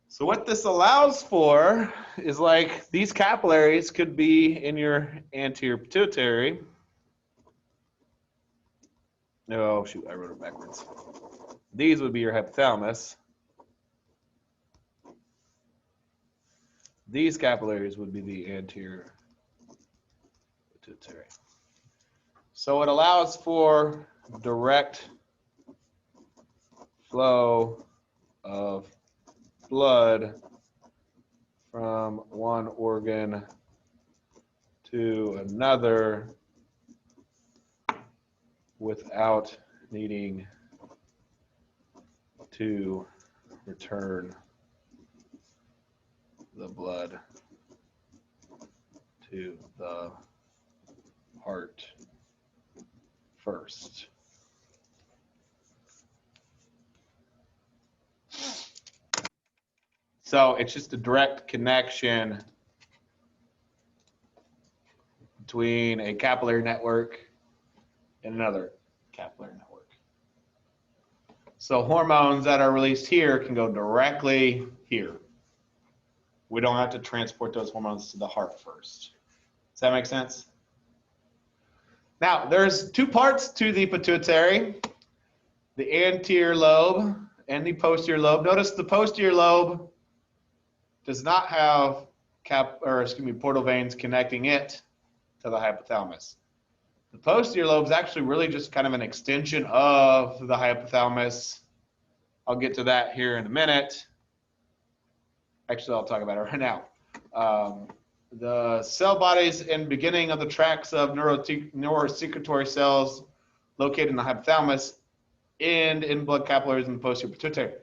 So what this allows for is like these capillaries could be in your anterior pituitary. Oh, shoot, I wrote it backwards. These would be your hypothalamus. These capillaries would be the anterior pituitary. So it allows for direct flow of blood from one organ to another without needing to return the blood to the heart first. So it's just a direct connection between a capillary network and another capillary network. So hormones that are released here can go directly here. We don't have to transport those hormones to the heart first. Does that make sense? Now, there's two parts to the pituitary, the anterior lobe and the posterior lobe. Notice the posterior lobe does not have portal veins connecting it to the hypothalamus. The posterior lobe is actually really just kind of an extension of the hypothalamus. I'll get to that here in a minute. Actually, I'll talk about it right now. The cell bodies and beginning of the tracts of neurosecretory cells located in the hypothalamus end in blood capillaries in the posterior pituitary.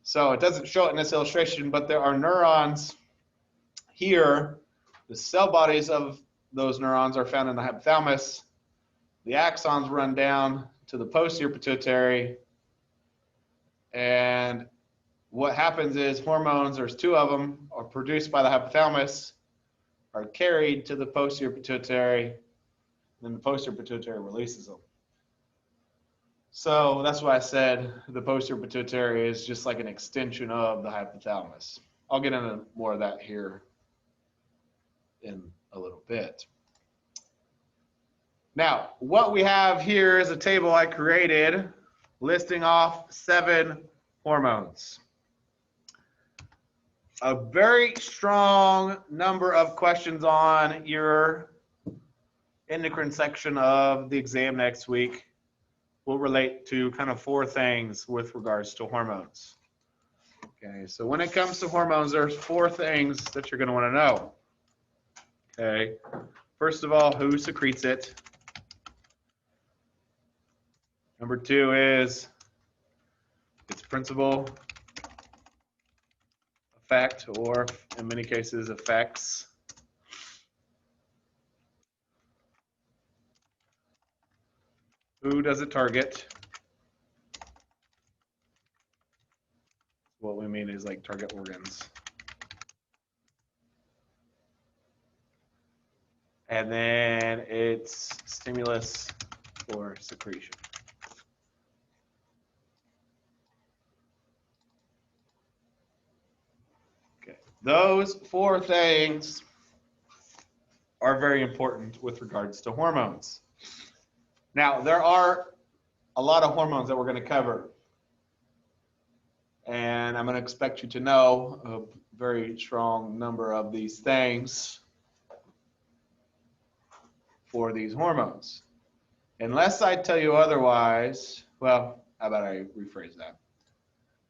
So it doesn't show it in this illustration, but there are neurons here. The cell bodies of those neurons are found in the hypothalamus. The axons run down to the posterior pituitary. And what happens is hormones, there's two of them, are produced by the hypothalamus, are carried to the posterior pituitary, and then the posterior pituitary releases them. So that's why I said the posterior pituitary is just like an extension of the hypothalamus. I'll get into more of that here in a little bit. Now, what we have here is a table I created listing off 7 hormones. A very strong number of questions on your endocrine section of the exam next week will relate to kind of 4 things with regards to hormones. Okay, so when it comes to hormones, there's 4 things that you're going to want to know. Okay, first of all, who secretes it? Number 2 is its principal effect, or in many cases, effects. Who does it target? What we mean is like target organs. And then its stimulus for secretion. Okay, those 4 things are very important with regards to hormones. Now, there are a lot of hormones that we're going to cover. And I'm going to expect you to know a very strong number of these things for these hormones. Unless I tell you otherwise, well, how about I rephrase that?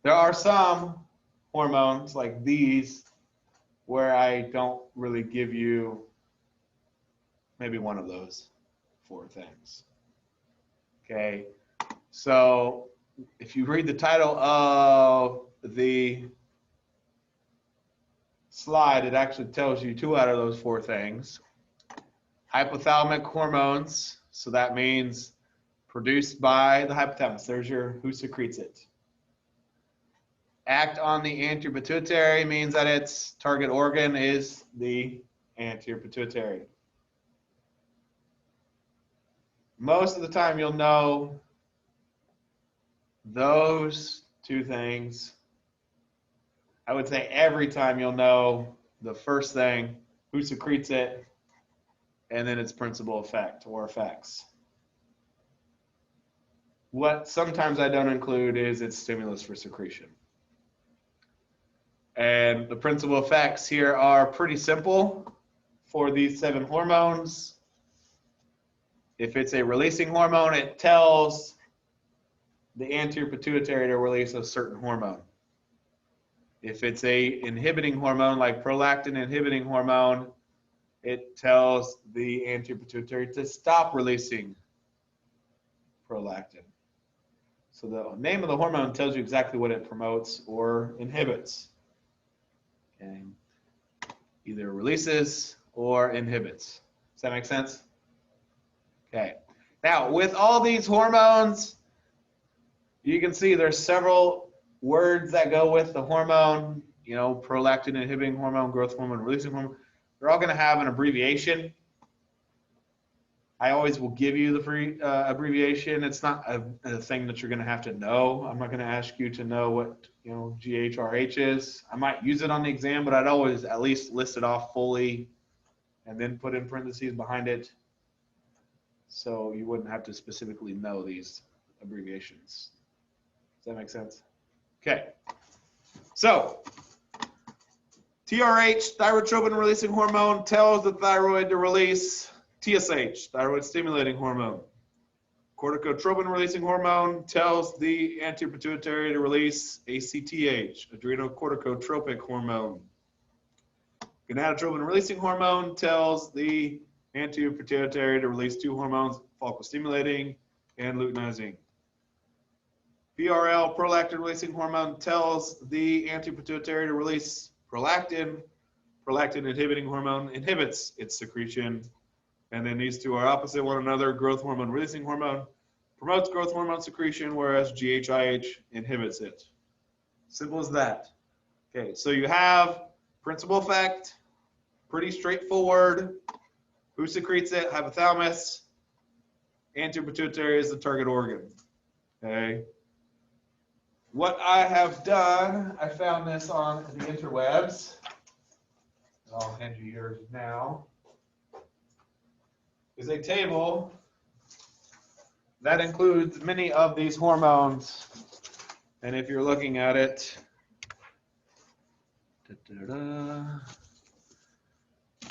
There are some hormones like these where I don't really give you maybe one of those 4 things. Okay, so if you read the title of the slide, it actually tells you 2 out of those 4 things. Hypothalamic hormones, so that means produced by the hypothalamus. There's your who secretes it. Act on the anterior pituitary means that its target organ is the anterior pituitary. Most of the time you'll know those 2 things. I would say every time you'll know the first thing, who secretes it, and then its principal effect or effects. What sometimes I don't include is its stimulus for secretion. And the principal effects here are pretty simple for these 7 hormones. If it's a releasing hormone, it tells the anterior pituitary to release a certain hormone. If it's a inhibiting hormone like prolactin inhibiting hormone, it tells the anterior pituitary to stop releasing prolactin. So the name of the hormone tells you exactly what it promotes or inhibits. Okay. Either releases or inhibits. Does that make sense? Okay. Now, with all these hormones, you can see there's several words that go with the hormone, you know, prolactin inhibiting hormone, growth hormone, releasing hormone. They're all going to have an abbreviation. I always will give you the free abbreviation. It's not a thing that you're going to have to know. I'm not going to ask you to know what, you know, GHRH is. I might use it on the exam, but I'd always at least list it off fully and then put in parentheses behind it, so you wouldn't have to specifically know these abbreviations. Does that make sense? Okay. So, TRH, thyrotropin releasing hormone, tells the thyroid to release TSH, thyroid stimulating hormone. Corticotropin releasing hormone tells the anterior pituitary to release ACTH, adrenocorticotropic hormone. Gonadotropin releasing hormone tells the anterior pituitary to release 2 hormones, follicle stimulating and luteinizing. PRL, prolactin releasing hormone, tells the anterior pituitary to release prolactin. Prolactin inhibiting hormone inhibits its secretion. And then these 2 are opposite one another. Growth hormone releasing hormone promotes growth hormone secretion, whereas GHIH inhibits it. Simple as that. Okay, so you have principal effect, pretty straightforward. Who secretes it? Hypothalamus. Anterior pituitary is the target organ. Okay. What I have done, I found this on the interwebs. I'll hand you yours now. Is a table that includes many of these hormones. And if you're looking at it,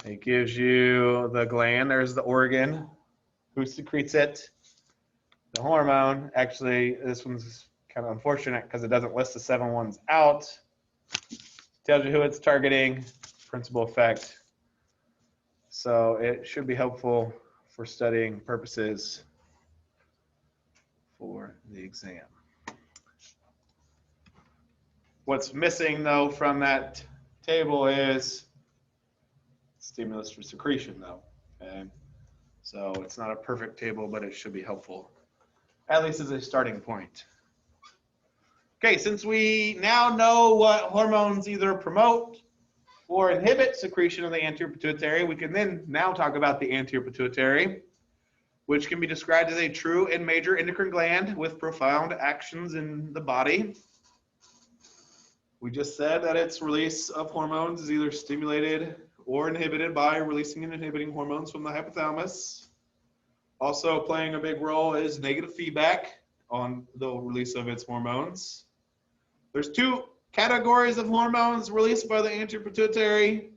it gives you the gland. There's the organ. Who secretes it? The hormone. Actually, this one's kind of unfortunate because it doesn't list the 7 ones out. Tells you who it's targeting, principal effect. So it should be helpful for studying purposes for the exam. What's missing, though, from that table is stimulus for secretion, though. Okay? So it's not a perfect table, but it should be helpful, at least as a starting point. Okay, since we now know what hormones either promote or inhibit secretion of the anterior pituitary, we can then now talk about the anterior pituitary, which can be described as a true and major endocrine gland with profound actions in the body. We just said that its release of hormones is either stimulated or inhibited by releasing and inhibiting hormones from the hypothalamus. Also playing a big role is negative feedback on the release of its hormones. There's 2 categories of hormones released by the anterior pituitary,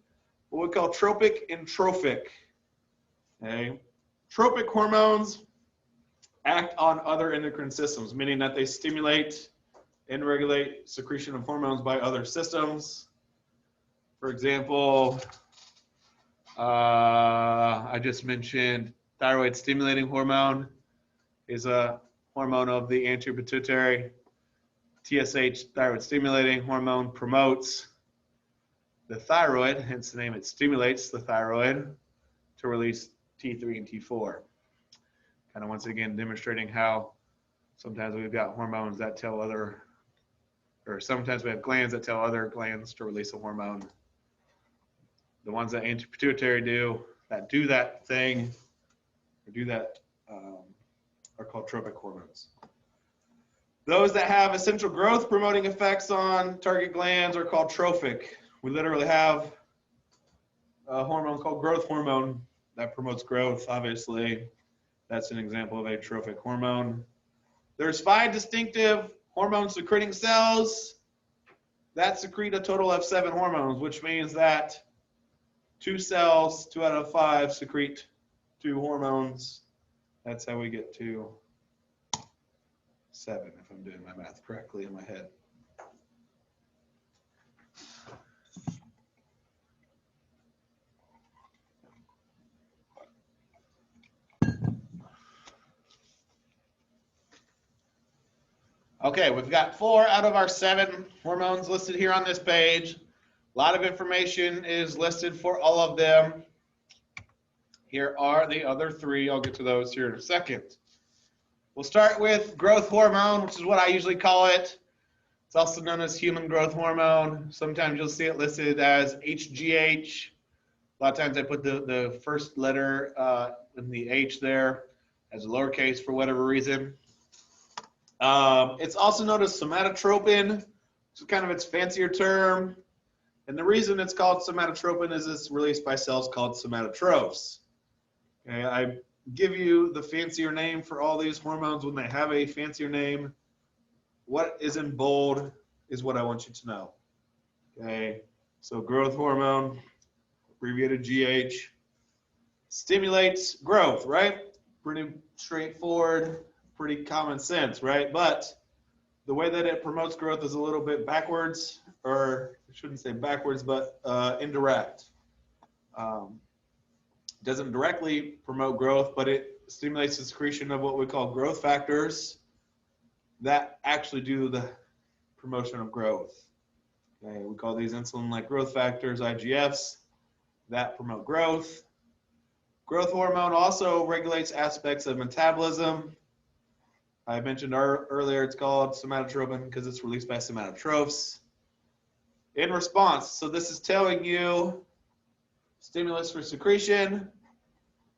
what we call tropic and trophic. Okay? Tropic hormones act on other endocrine systems, meaning that they stimulate and regulate secretion of hormones by other systems. For example, I just mentioned thyroid stimulating hormone is a hormone of the anterior pituitary. TSH, thyroid stimulating hormone, promotes the thyroid, hence the name, it stimulates the thyroid to release T3 and T4. Kind of once again demonstrating how sometimes we've got hormones that tell other, or sometimes we have glands that tell other glands to release a hormone. The ones that anterior pituitary do that thing, or do that, are called tropic hormones. Those that have essential growth promoting effects on target glands are called trophic. We literally have a hormone called growth hormone that promotes growth, obviously. That's an example of a trophic hormone. There's 5 distinctive hormone secreting cells that secrete a total of 7 hormones, which means that 2 cells, 2 out of 5, secrete 2 hormones. That's how we get to 7, if I'm doing my math correctly in my head. Okay, we've got 4 out of our 7 hormones listed here on this page. A lot of information is listed for all of them. Here are the other 3. I'll get to those here in a second. We'll start with growth hormone, which is what I usually call it. It's also known as human growth hormone. Sometimes you'll see it listed as HGH. A lot of times I put the first letter in the H there as a lowercase for whatever reason. It's also known as somatotropin, which is kind of its fancier term. And the reason it's called somatotropin is it's released by cells called somatotrophs. Okay, I give you the fancier name for all these hormones when they have a fancier name. What is in bold is what I want you to know. Okay, so growth hormone, abbreviated GH, stimulates growth, right? Pretty straightforward, pretty common sense, right? But the way that it promotes growth is a little bit backwards, or I shouldn't say backwards, but indirect. Doesn't directly promote growth, but it stimulates the secretion of what we call growth factors that actually do the promotion of growth. Okay, we call these insulin-like growth factors, IGFs, that promote growth. Growth hormone also regulates aspects of metabolism. I mentioned earlier it's called somatotropin because it's released by somatotrophs. In response, so this is telling you stimulus for secretion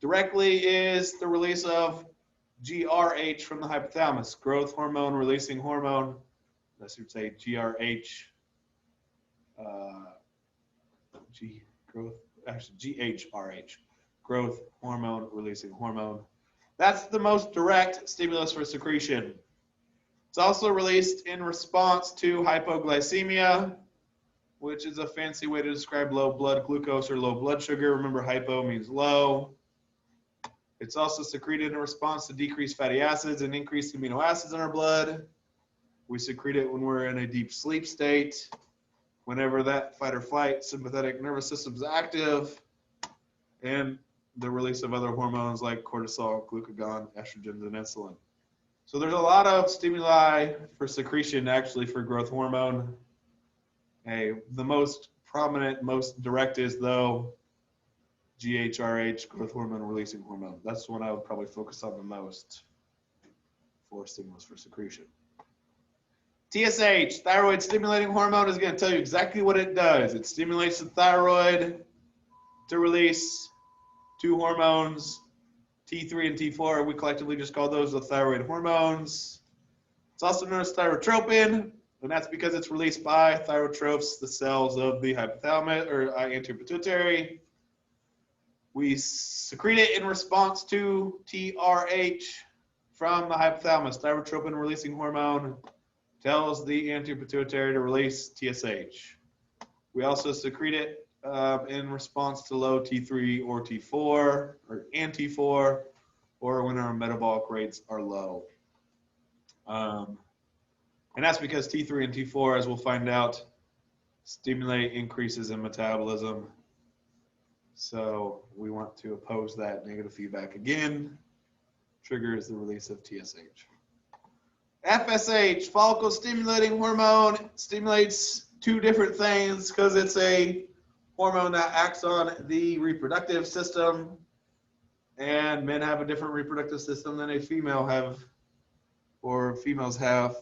directly is the release of GRH from the hypothalamus, growth hormone releasing hormone. I should say GRH. GHRH, growth hormone releasing hormone. That's the most direct stimulus for secretion. It's also released in response to hypoglycemia, which is a fancy way to describe low blood glucose or low blood sugar. Remember, hypo means low. It's also secreted in response to decreased fatty acids and increased amino acids in our blood. We secrete it when we're in a deep sleep state, whenever that fight or flight sympathetic nervous system is active, and the release of other hormones like cortisol, glucagon, estrogens, and insulin. So there's a lot of stimuli for secretion actually for growth hormone. The most prominent, most direct is though GHRH, growth hormone releasing hormone. That's the one I would probably focus on the most for stimulus for secretion. TSH, thyroid stimulating hormone, is going to tell you exactly what it does. It stimulates the thyroid to release two hormones, T3 and T4. We collectively just call those the thyroid hormones. It's also known as thyrotropin, and that's because it's released by thyrotrophs, the cells of the hypothalamus or anterior pituitary. We secrete it in response to TRH from the hypothalamus. Thyrotropin releasing hormone tells the anterior pituitary to release TSH. We also secrete it in response to low T3 or T4 or T4, or when our metabolic rates are low. And that's because T3 and T4, as we'll find out, stimulate increases in metabolism. So we want to oppose that negative feedback again. Triggers the release of TSH. FSH, follicle stimulating hormone, stimulates two different things because it's a hormone that acts on the reproductive system, and men have a different reproductive system than a female have, or females have.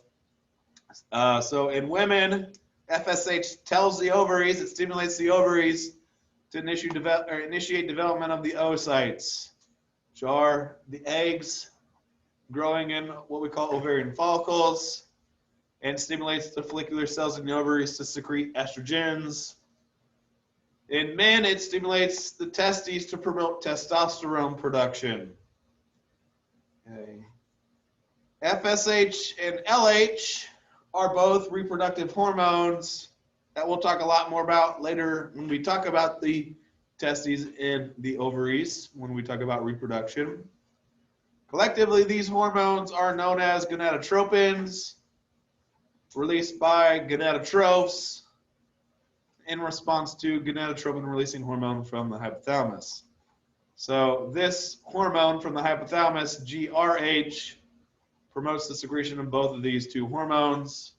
So in women, FSH tells the ovaries, it stimulates the ovaries to initiate development of the oocytes, which are the eggs growing in what we call ovarian follicles, and stimulates the follicular cells in the ovaries to secrete estrogens. In men, it stimulates the testes to promote testosterone production. Okay. FSH and LH are both reproductive hormones that we'll talk a lot more about later when we talk about the testes and the ovaries, when we talk about reproduction. Collectively, these hormones are known as gonadotropins, released by gonadotrophs in response to gonadotropin-releasing hormone from the hypothalamus. So this hormone from the hypothalamus, GRH, promotes the secretion of both of these two hormones.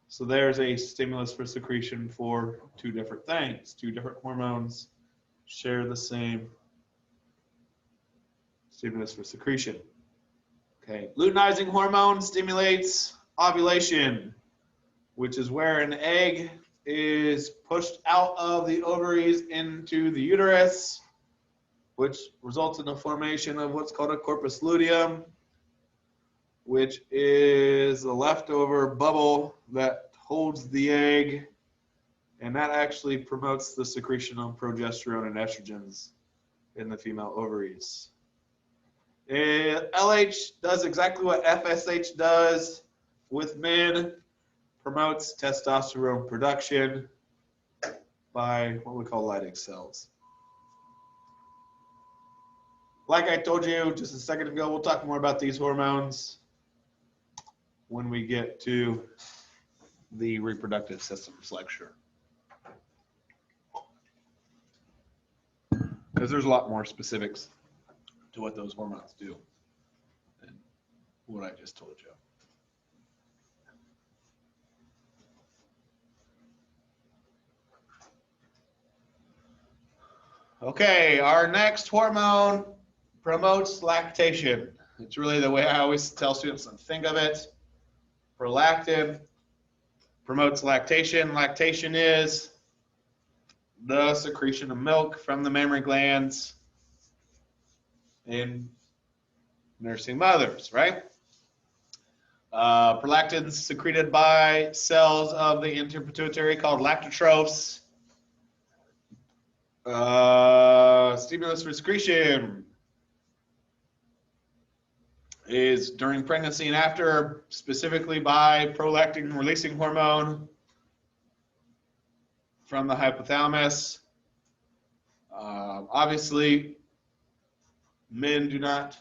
So there's a stimulus for secretion for two different things. Two different hormones share the same stimulus for secretion. Okay, luteinizing hormone stimulates ovulation, which is where an egg is pushed out of the ovaries into the uterus, which results in the formation of what's called a corpus luteum, which is a leftover bubble that holds the egg, and that actually promotes the secretion of progesterone and estrogens in the female ovaries. LH does exactly what FSH does with men, promotes testosterone production by what we call Leydig cells. Like I told you just a second ago, we'll talk more about these hormones when we get to the reproductive systems lecture, because there's a lot more specifics to what those hormones do than what I just told you. Okay, our next hormone promotes lactation. It's really the way I always tell students to think of it. Prolactin promotes lactation. Lactation is the secretion of milk from the mammary glands in nursing mothers, right? Prolactins secreted by cells of the anteropituitary called lactotrophs. Stimulus for secretion is during pregnancy and after, specifically by prolactin releasing hormone from the hypothalamus. Obviously, men do not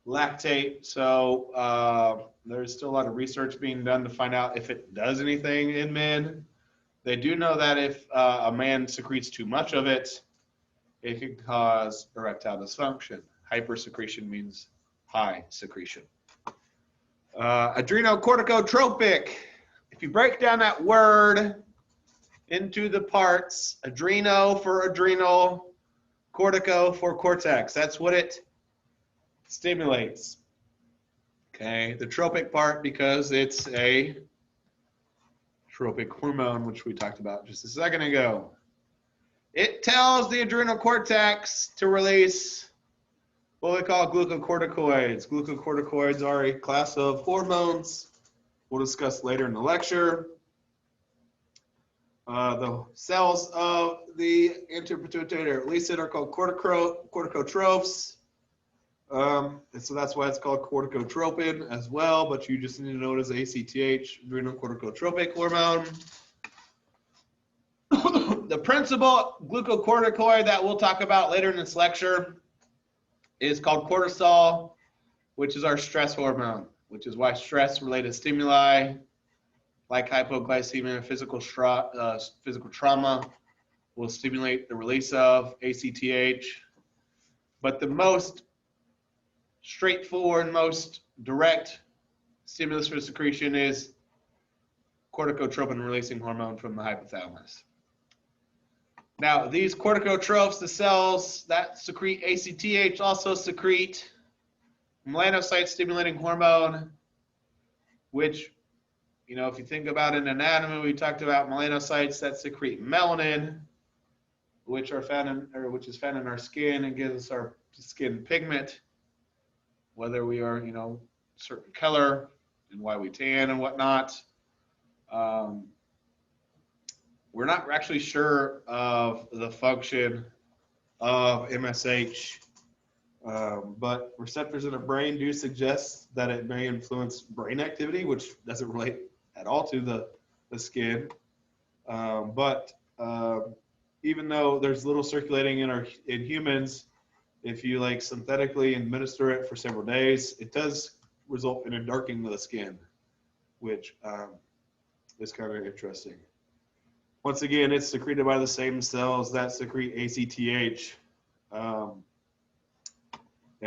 lactate, so there's still a lot of research being done to find out if it does anything in men. They do know that if a man secretes too much of it, it can cause erectile dysfunction. Hypersecretion means high secretion. Adrenocorticotropic. If you break down that word into the parts, adreno for adrenal, cortico for cortex. That's what it stimulates. Okay, the tropic part because it's a tropic hormone, which we talked about just a second ago. It tells the adrenal cortex to release what we call glucocorticoids. Glucocorticoids are a class of hormones we'll discuss later in the lecture. The cells of the anteropituitary release it are called corticotrophs. And so that's why it's called corticotropin as well, but you just need to know it as ACTH, adrenocorticotropic hormone. The principal glucocorticoid that we'll talk about later in this lecture is called cortisol, which is our stress hormone, which is why stress-related stimuli like hypoglycemia and physical trauma will stimulate the release of ACTH. But the most straightforward, most direct stimulus for secretion is corticotropin releasing hormone from the hypothalamus. Now, these corticotrophs, the cells that secrete ACTH, also secrete melanocyte stimulating hormone, which, you know, if you think about in anatomy, we talked about melanocytes that secrete melanin, which is found in our skin and gives us our skin pigment, whether we are, you know, certain color and why we tan and whatnot. We're not actually sure of the function of MSH, but receptors in the brain do suggest that it may influence brain activity, which doesn't relate at all to the skin. But even though there's little circulating in humans, if you like synthetically administer it for several days, it does result in a darkening of the skin, which is kind of interesting. Once again, it's secreted by the same cells that secrete ACTH. And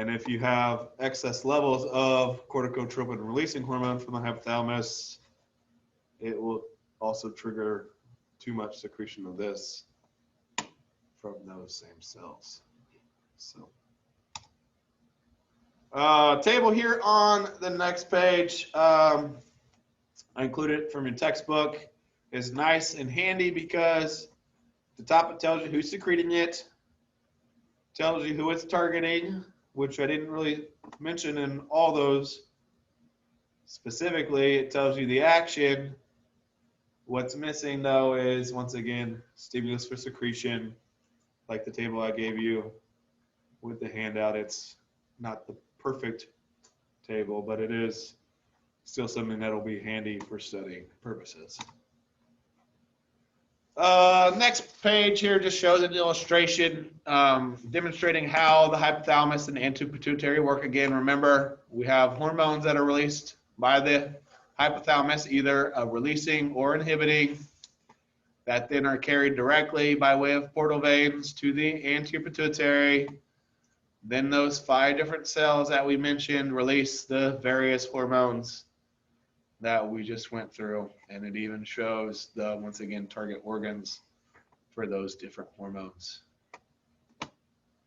if you have excess levels of corticotropin releasing hormone from the hypothalamus, it will also trigger too much secretion of this from those same cells. So, table here on the next page, I included it from your textbook. Is nice and handy because at the top it tells you who's secreting it, tells you who it's targeting, which I didn't really mention in all those. Specifically, it tells you the action. What's missing though is, once again, stimulus for secretion, like the table I gave you with the handout. It's not the perfect table, but it is still something that'll be handy for studying purposes. Next page here just shows an illustration demonstrating how the hypothalamus and the anteropituitary work. Again, remember, we have hormones that are released by the hypothalamus, either releasing or inhibiting, that then are carried directly by way of portal veins to the anteropituitary. Then those 5 different cells that we mentioned release the various hormones that we just went through, and it even shows the, once again, target organs for those different hormones.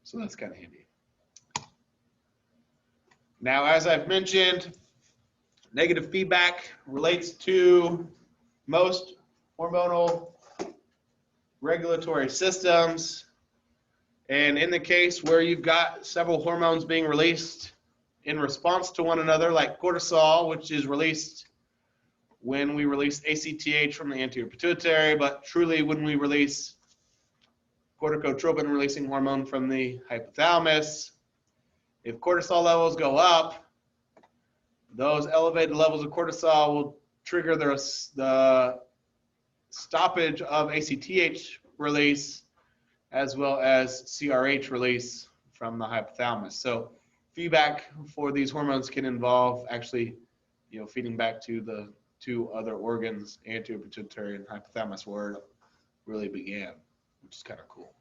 So that's kind of handy. Now, as I've mentioned, negative feedback relates to most hormonal regulatory systems. And in the case where you've got several hormones being released, in response to one another, like cortisol, which is released when we release ACTH from the anterior pituitary, but truly when we release corticotropin releasing hormone from the hypothalamus. If cortisol levels go up, those elevated levels of cortisol will trigger the stoppage of ACTH release as well as CRH release from the hypothalamus. So feedback for these hormones can involve actually, feeding back to the two other organs, anterior pituitary and hypothalamus, where it really began, which is kind of cool.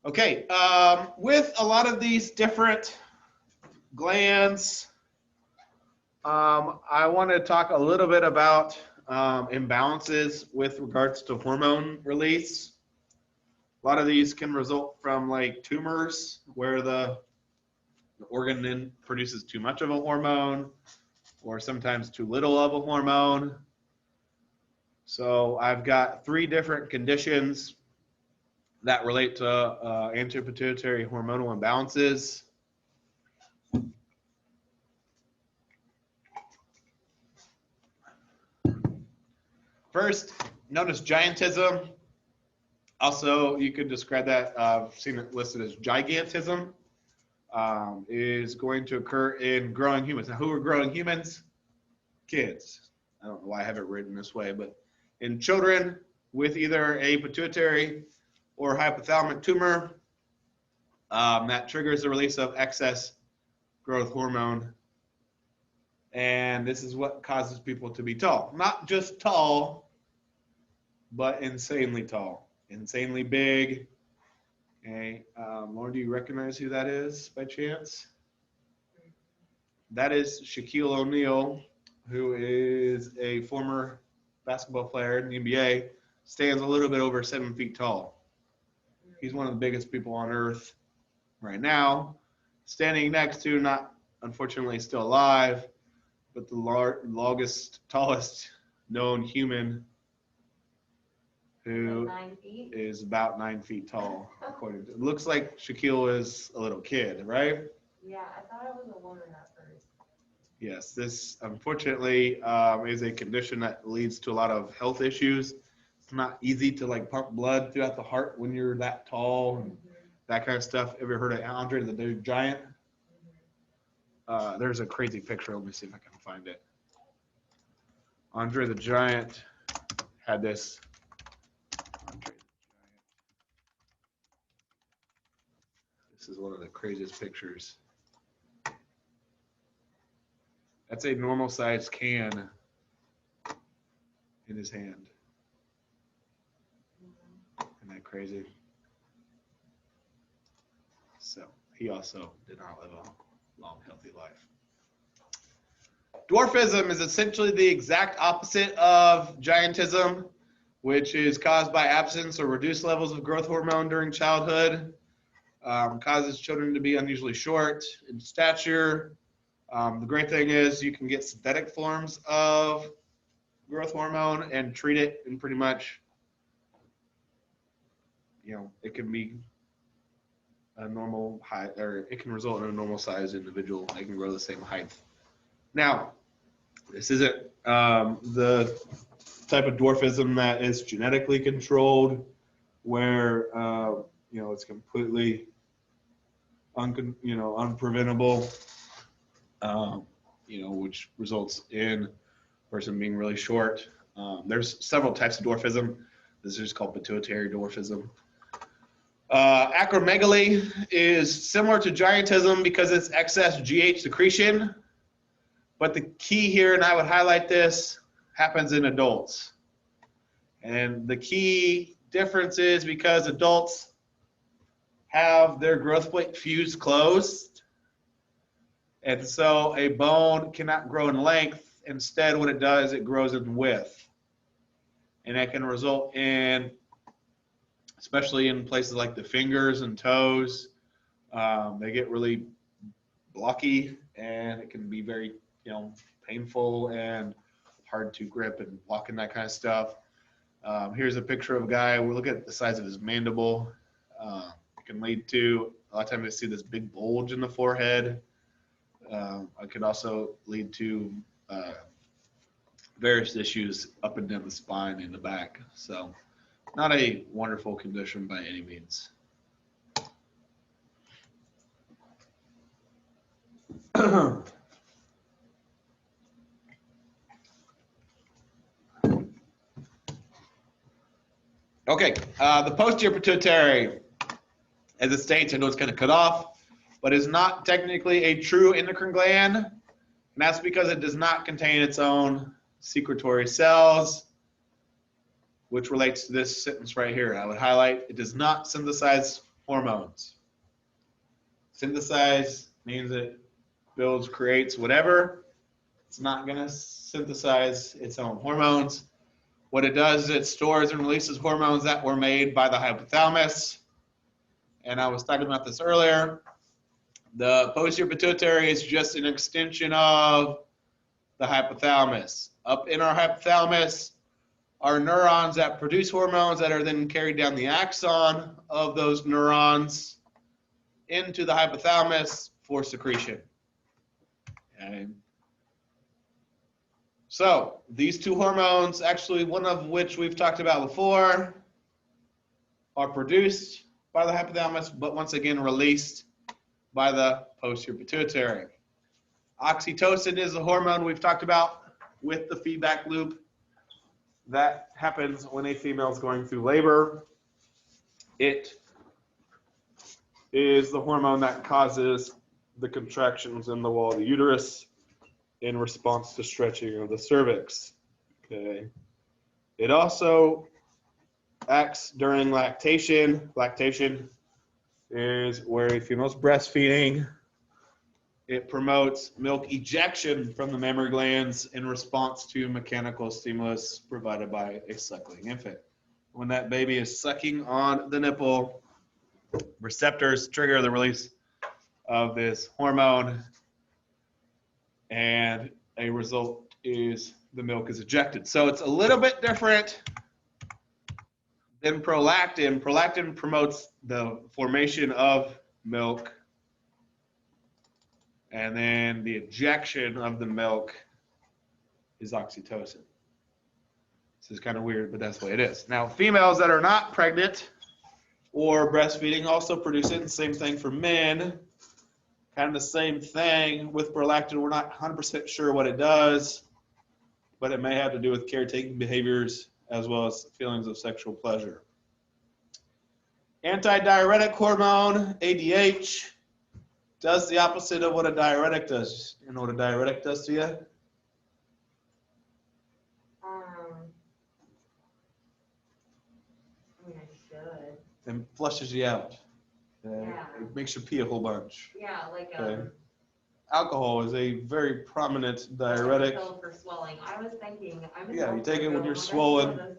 Okay, with a lot of these different glands, I want to talk a little bit about imbalances with regards to hormone release. A lot of these can result from like tumors where the organ then produces too much of a hormone or sometimes too little of a hormone. So I've got 3 different conditions that relate to anterior pituitary hormonal imbalances. First, known as giantism. Also, you could describe that, I've seen it listed as gigantism, is going to occur in growing humans. Now, who are growing humans? Kids. I don't know why I have it written this way, but in children with either a pituitary or hypothalamic tumor, that triggers the release of excess growth hormone. And this is what causes people to be tall. Not just tall, but insanely tall. Insanely big. Okay, Lauren, do you recognize who that is by chance? That is Shaquille O'Neal, who is a former basketball player in the NBA, stands a little bit over 7 feet tall. He's one of the biggest people on earth right now. Standing next to, not unfortunately still alive, but the longest, tallest known human, who is about 9 feet tall, according to, it looks like Shaquille is a little kid, right? Yeah, I thought I was a woman at first. Yes, this unfortunately is a condition that leads to a lot of health issues. It's not easy to like pump blood throughout the heart when you're that tall and that kind of stuff. Ever heard of Andre the Giant? There's a crazy picture. Let me see if I can find it. Andre the Giant had this. This is one of the craziest pictures. That's a normal sized can in his hand. Isn't that crazy? So he also did not live a long, healthy life. Dwarfism is essentially the exact opposite of giantism, which is caused by absence or reduced levels of growth hormone during childhood. Causes children to be unusually short in stature. The great thing is you can get synthetic forms of growth hormone and treat it in pretty much, it can be a normal height, or it can result in a normal size individual. They can grow the same height. Now, this isn't the type of dwarfism that is genetically controlled, where it's completely unpreventable, which results in a person being really short. There's several types of dwarfism. This is called pituitary dwarfism. Acromegaly is similar to giantism because it's excess GH secretion, but the key here, and I would highlight this, happens in adults. And the key difference is because adults have their growth plate fused closed, and so a bone cannot grow in length. Instead, what it does, it grows in width. And that can result in, especially in places like the fingers and toes, they get really blocky, and it can be very, painful and hard to grip and walk and that kind of stuff. Here's a picture of a guy. We look at the size of his mandible. You can lead to, a lot of times I see this big bulge in the forehead. It could also lead to various issues up and down the spine and the back. So not a wonderful condition by any means. Okay, the posterior pituitary, as it states, I know it's kind of cut off, but is not technically a true endocrine gland, and that's because it does not contain its own secretory cells, which relates to this sentence right here. I would highlight, it does not synthesize hormones. Synthesize means it builds, creates, whatever. It's not going to synthesize its own hormones. What it does is it stores and releases hormones that were made by the hypothalamus. And I was talking about this earlier. The posterior pituitary is just an extension of the hypothalamus. Up in our hypothalamus are neurons that produce hormones that are then carried down the axon of those neurons into the hypothalamus for secretion. Okay. So these two hormones, actually one of which we've talked about before, are produced by the hypothalamus, but once again released by the posterior pituitary. Oxytocin is the hormone we've talked about with the feedback loop. That happens when a female is going through labor. It is the hormone that causes the contractions in the wall of the uterus in response to stretching of the cervix. Okay. It also acts during lactation. Lactation is where a female's breastfeeding. It promotes milk ejection from the mammary glands in response to mechanical stimulus provided by a suckling infant. When that baby is sucking on the nipple, receptors trigger the release of this hormone, and a result is the milk is ejected. So it's a little bit different than prolactin. Prolactin promotes the formation of milk, and then the ejection of the milk is oxytocin. This is kind of weird, but that's the way it is. Now, females that are not pregnant or breastfeeding also produce it. Same thing for men. Kind of the same thing with prolactin. We're not 100% sure what it does, but it may have to do with caretaking behaviors as well as feelings of sexual pleasure. Antidiuretic hormone, ADH, does the opposite of what a diuretic does. You know what a diuretic does to you? I mean, I should. It flushes you out. Okay? Yeah. It makes you pee a whole bunch. Yeah, like Okay. Alcohol is a very prominent diuretic. pill for swelling. I was thinking, Yeah, you take it when you're swollen.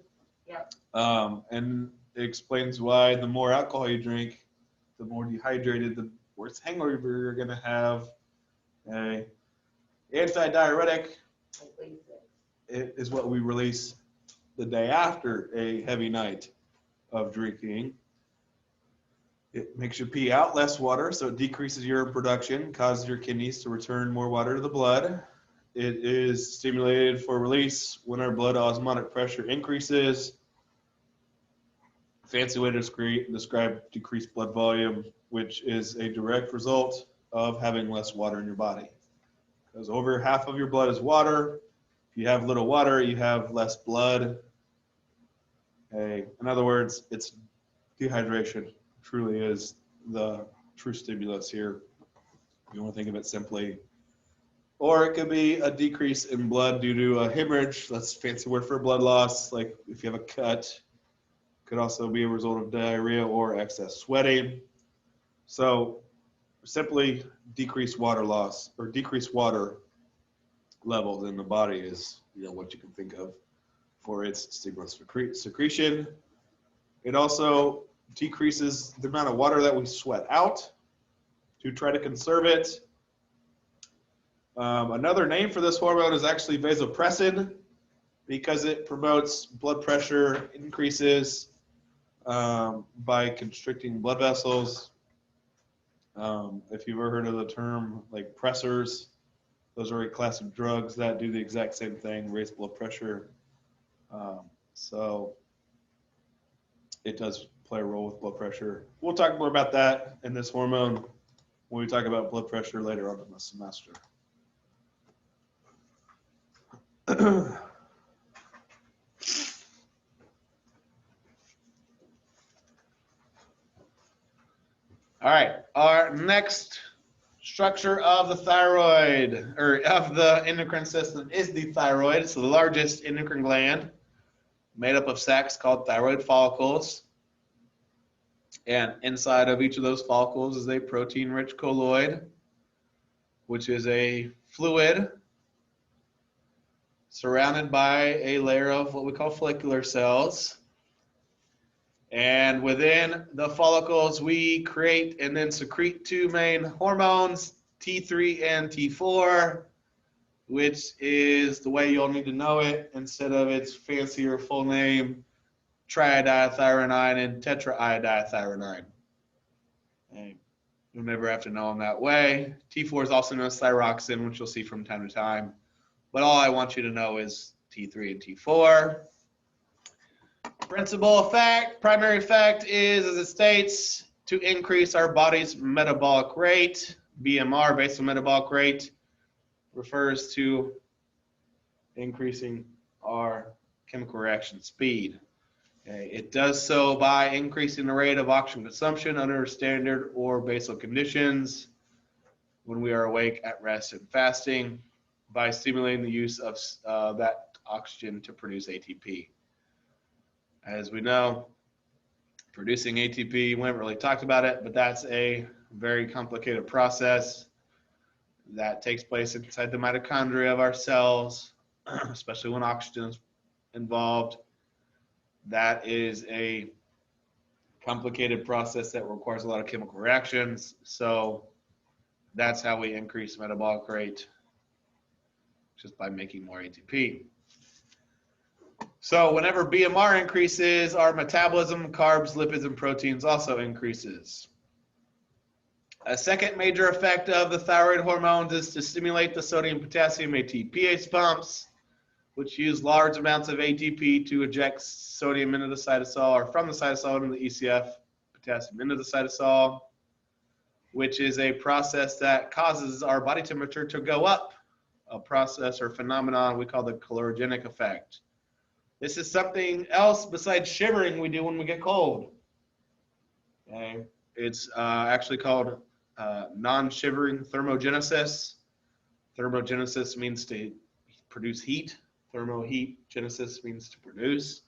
Yep. And it explains why the more alcohol you drink, the more dehydrated, the worse hangover you're going to have. Okay. Antidiuretic it is what we release the day after a heavy night of drinking. It makes you pee out less water, so it decreases urine production, causes your kidneys to return more water to the blood. It is stimulated for release when our blood osmotic pressure increases. Fancy way to describe decreased blood volume, which is a direct result of having less water in your body. Because over half of your blood is water. If you have little water, you have less blood. Okay. In other words, it's dehydration. Truly is the true stimulus here. You want to think of it simply. Or it could be a decrease in blood due to a hemorrhage. That's a fancy word for blood loss. Like if you have a cut, could also be a result of diarrhea or excess sweating. So simply decreased water loss or decreased water levels in the body is what you can think of for its stimulus secretion. It also decreases the amount of water that we sweat out to try to conserve it. Another name for this hormone is actually vasopressin because it promotes blood pressure increases by constricting blood vessels. If you've ever heard of the term like pressors, those are a class of drugs that do the exact same thing, raise blood pressure. So it does play a role with blood pressure. We'll talk more about that in this hormone when we talk about blood pressure later on in the semester. All right, our next structure of the thyroid, or of the endocrine system, is the thyroid. It's the largest endocrine gland, made up of sacs called thyroid follicles. And inside of each of those follicles is a protein-rich colloid, which is a fluid surrounded by a layer of what we call follicular cells. And within the follicles, we create and then secrete two main hormones, T3 and T4, which is the way you'll need to know it instead of its fancier full name, triiodithyronine and tetraiodithyronine. And you'll never have to know them that way. T4 is also known as thyroxine, which you'll see from time to time. But all I want you to know is T3 and T4. Principal effect, primary effect is, as it states, to increase our body's metabolic rate. BMR, basal metabolic rate, refers to increasing our chemical reaction speed. Okay. It does so by increasing the rate of oxygen consumption under standard or basal conditions when we are awake, at rest, and fasting, by stimulating the use of that oxygen to produce ATP. As we know, producing ATP, we haven't really talked about it, but that's a very complicated process that takes place inside the mitochondria of our cells, especially when oxygen is involved. That is a complicated process that requires a lot of chemical reactions. So that's how we increase metabolic rate, just by making more ATP. So whenever BMR increases, our metabolism, carbs, lipids, and proteins also increases. A second major effect of the thyroid hormones is to stimulate the sodium-potassium ATPase pumps, which use large amounts of ATP to eject sodium into the cytosol, or from the cytosol into the ECF, potassium into the cytosol, which is a process that causes our body temperature to go up, a process or phenomenon we call the calorogenic effect. This is something else besides shivering we do when we get cold. Okay. It's actually called non-shivering thermogenesis. Thermogenesis means to produce heat. Thermogenesis means to produce.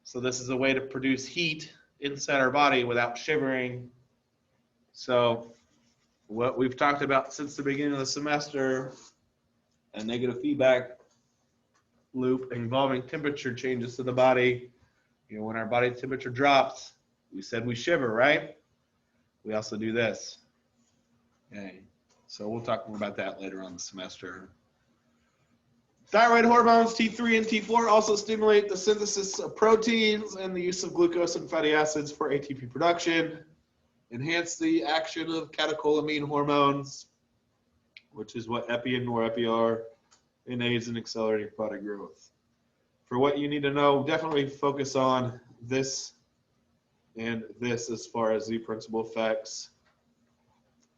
So this is a way to produce heat inside our body without shivering. So what we've talked about since the beginning of the semester, a negative feedback loop involving temperature changes to the body. You know, when our body temperature drops, we said we shiver, right? We also do this. Okay. So we'll talk more about that later on in the semester. Thyroid hormones, T3 and T4, also stimulate the synthesis of proteins and the use of glucose and fatty acids for ATP production, enhance the action of catecholamine hormones, which is what epi and norepi are, and aids in accelerating body growth. For what you need to know, definitely focus on this and this as far as the principal effects.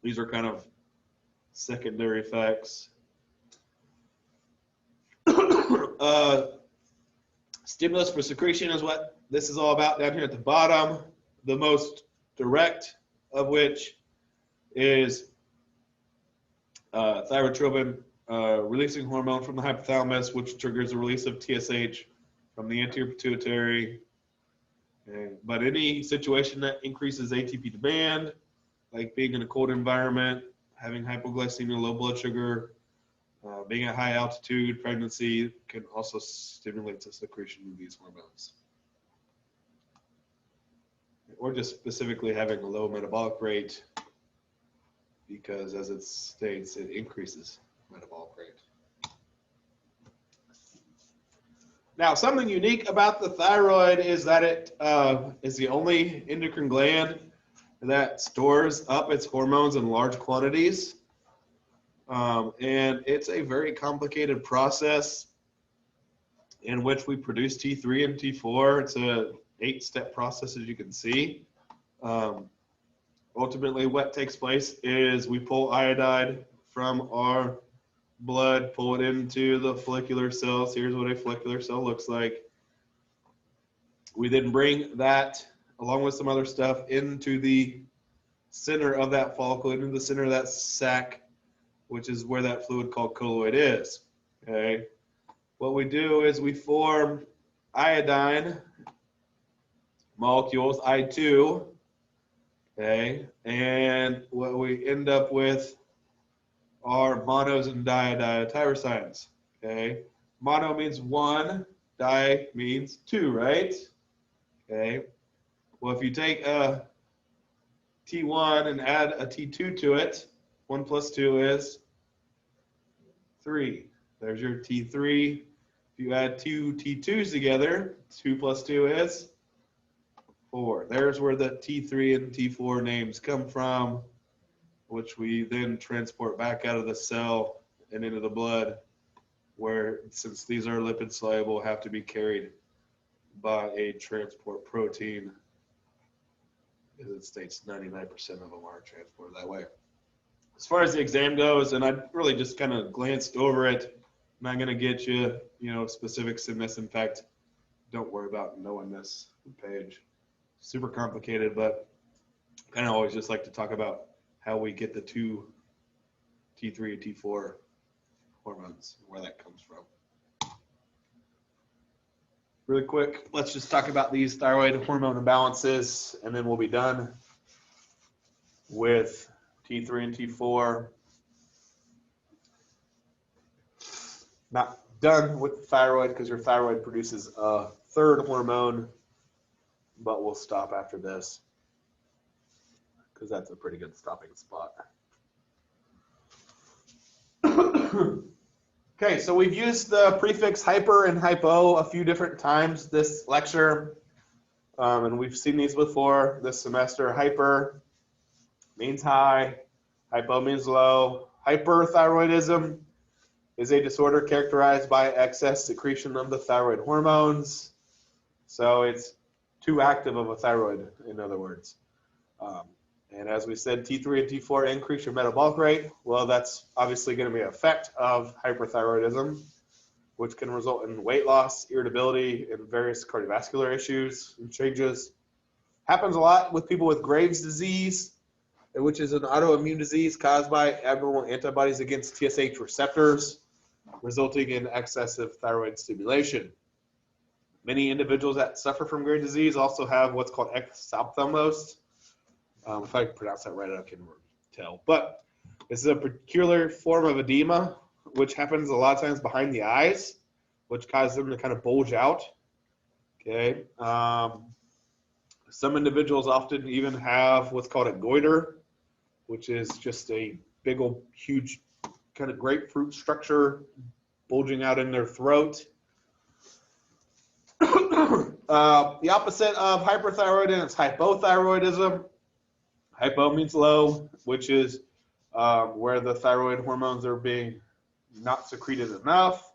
These are kind of secondary effects. Stimulus for secretion is what this is all about down here at the bottom. The most direct of which is thyrotropin releasing hormone from the hypothalamus, which triggers the release of TSH from the anterior pituitary. Okay. But any situation that increases ATP demand, like being in a cold environment, having hypoglycemia, low blood sugar, being at high altitude, pregnancy, can also stimulate the secretion of these hormones. Or just specifically having a low metabolic rate, because as it states, it increases metabolic rate. Now, something unique about the thyroid is that it is the only endocrine gland that stores up its hormones in large quantities. And it's a very complicated process in which we produce T3 and T4. It's a 8-step process, as you can see. Ultimately, what takes place is we pull iodide from our blood, pull it into the follicular cells. Here's what a follicular cell looks like. We then bring that, along with some other stuff, into the center of that follicle, into the center of that sac, which is where that fluid called colloid is. Okay. What we do is we form iodine molecules, I2, okay, and what we end up with are monos and dityrosanes, okay. Mono means 1, di means 2, right? Okay. Well, if you take a T1 and add a T2 to it, 1 plus 2 is 3. There's your T3. If you add 2 T2s together, 2 plus 2 is 4. There's where the T3 and T4 names come from, which we then transport back out of the cell and into the blood, where, since these are lipid soluble, have to be carried by a transport protein. As it states, 99% of them are transported that way. As far as the exam goes, and I really just kind of glanced over it, I'm not going to get you, specifics in this. In fact, don't worry about knowing this page. Super complicated, but kind of always just like to talk about how we get the two T3 and T4 hormones, where that comes from. Really quick, let's just talk about these thyroid hormone imbalances, and then we'll be done with T3 and T4. Not done with the thyroid, because your thyroid produces a third hormone, but we'll stop after this because that's a pretty good stopping spot. Okay, so we've used the prefix hyper and hypo a few different times this lecture, and we've seen these before this semester. Hyper means high, hypo means low. Hyperthyroidism is a disorder characterized by excess secretion of the thyroid hormones. So it's too active of a thyroid, in other words. And as we said, T3 and T4 increase your metabolic rate. Well, that's obviously going to be an effect of hyperthyroidism, which can result in weight loss, irritability, and various cardiovascular issues and changes. Happens a lot with people with Graves' disease, which is an autoimmune disease caused by abnormal antibodies against TSH receptors, resulting in excessive thyroid stimulation. Many individuals that suffer from Graves' disease also have what's called exophthalmos. If I pronounce that right, I can tell. But this is a peculiar form of edema, which happens a lot of times behind the eyes, which causes them to kind of bulge out. Okay. Some individuals often even have what's called a goiter, which is just a big old huge kind of grapefruit structure bulging out in their throat. The opposite of hyperthyroidism is hypothyroidism. Hypo means low, which is where the thyroid hormones are being not secreted enough,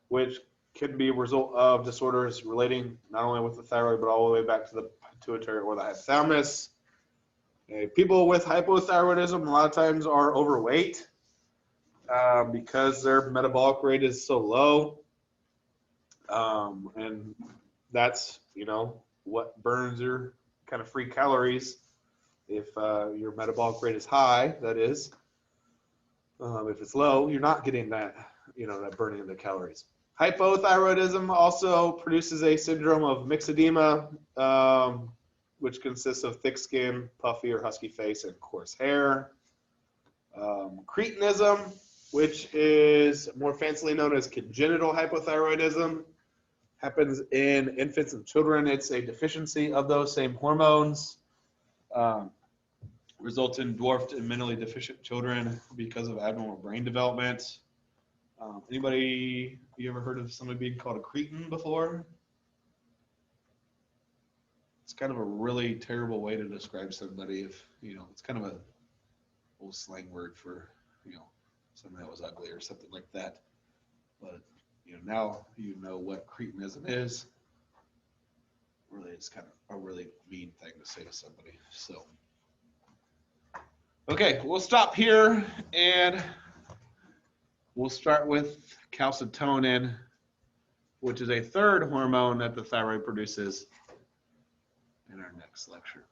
which can be a result of disorders relating not only with the thyroid, but all the way back to the pituitary or the hypothalamus. Okay. People with hypothyroidism a lot of times are overweight because their metabolic rate is so low. And that's, what burns your kind of free calories. If your metabolic rate is high, that is. If it's low, you're not getting that, that burning of the calories. Hypothyroidism also produces a syndrome of myxedema, which consists of thick skin, puffy or husky face, and coarse hair. Cretinism, which is more fancily known as congenital hypothyroidism, happens in infants and children. It's a deficiency of those same hormones. Results in dwarfed and mentally deficient children because of abnormal brain development. Anybody, you ever heard of somebody being called a cretin before? It's kind of a really terrible way to describe somebody if, it's kind of a old slang word for, something that was ugly or something like that. But, now you know what cretinism is. Really, it's kind of a really mean thing to say to somebody. So, okay, we'll stop here and we'll start with calcitonin, which is a third hormone that the thyroid produces in our next lecture.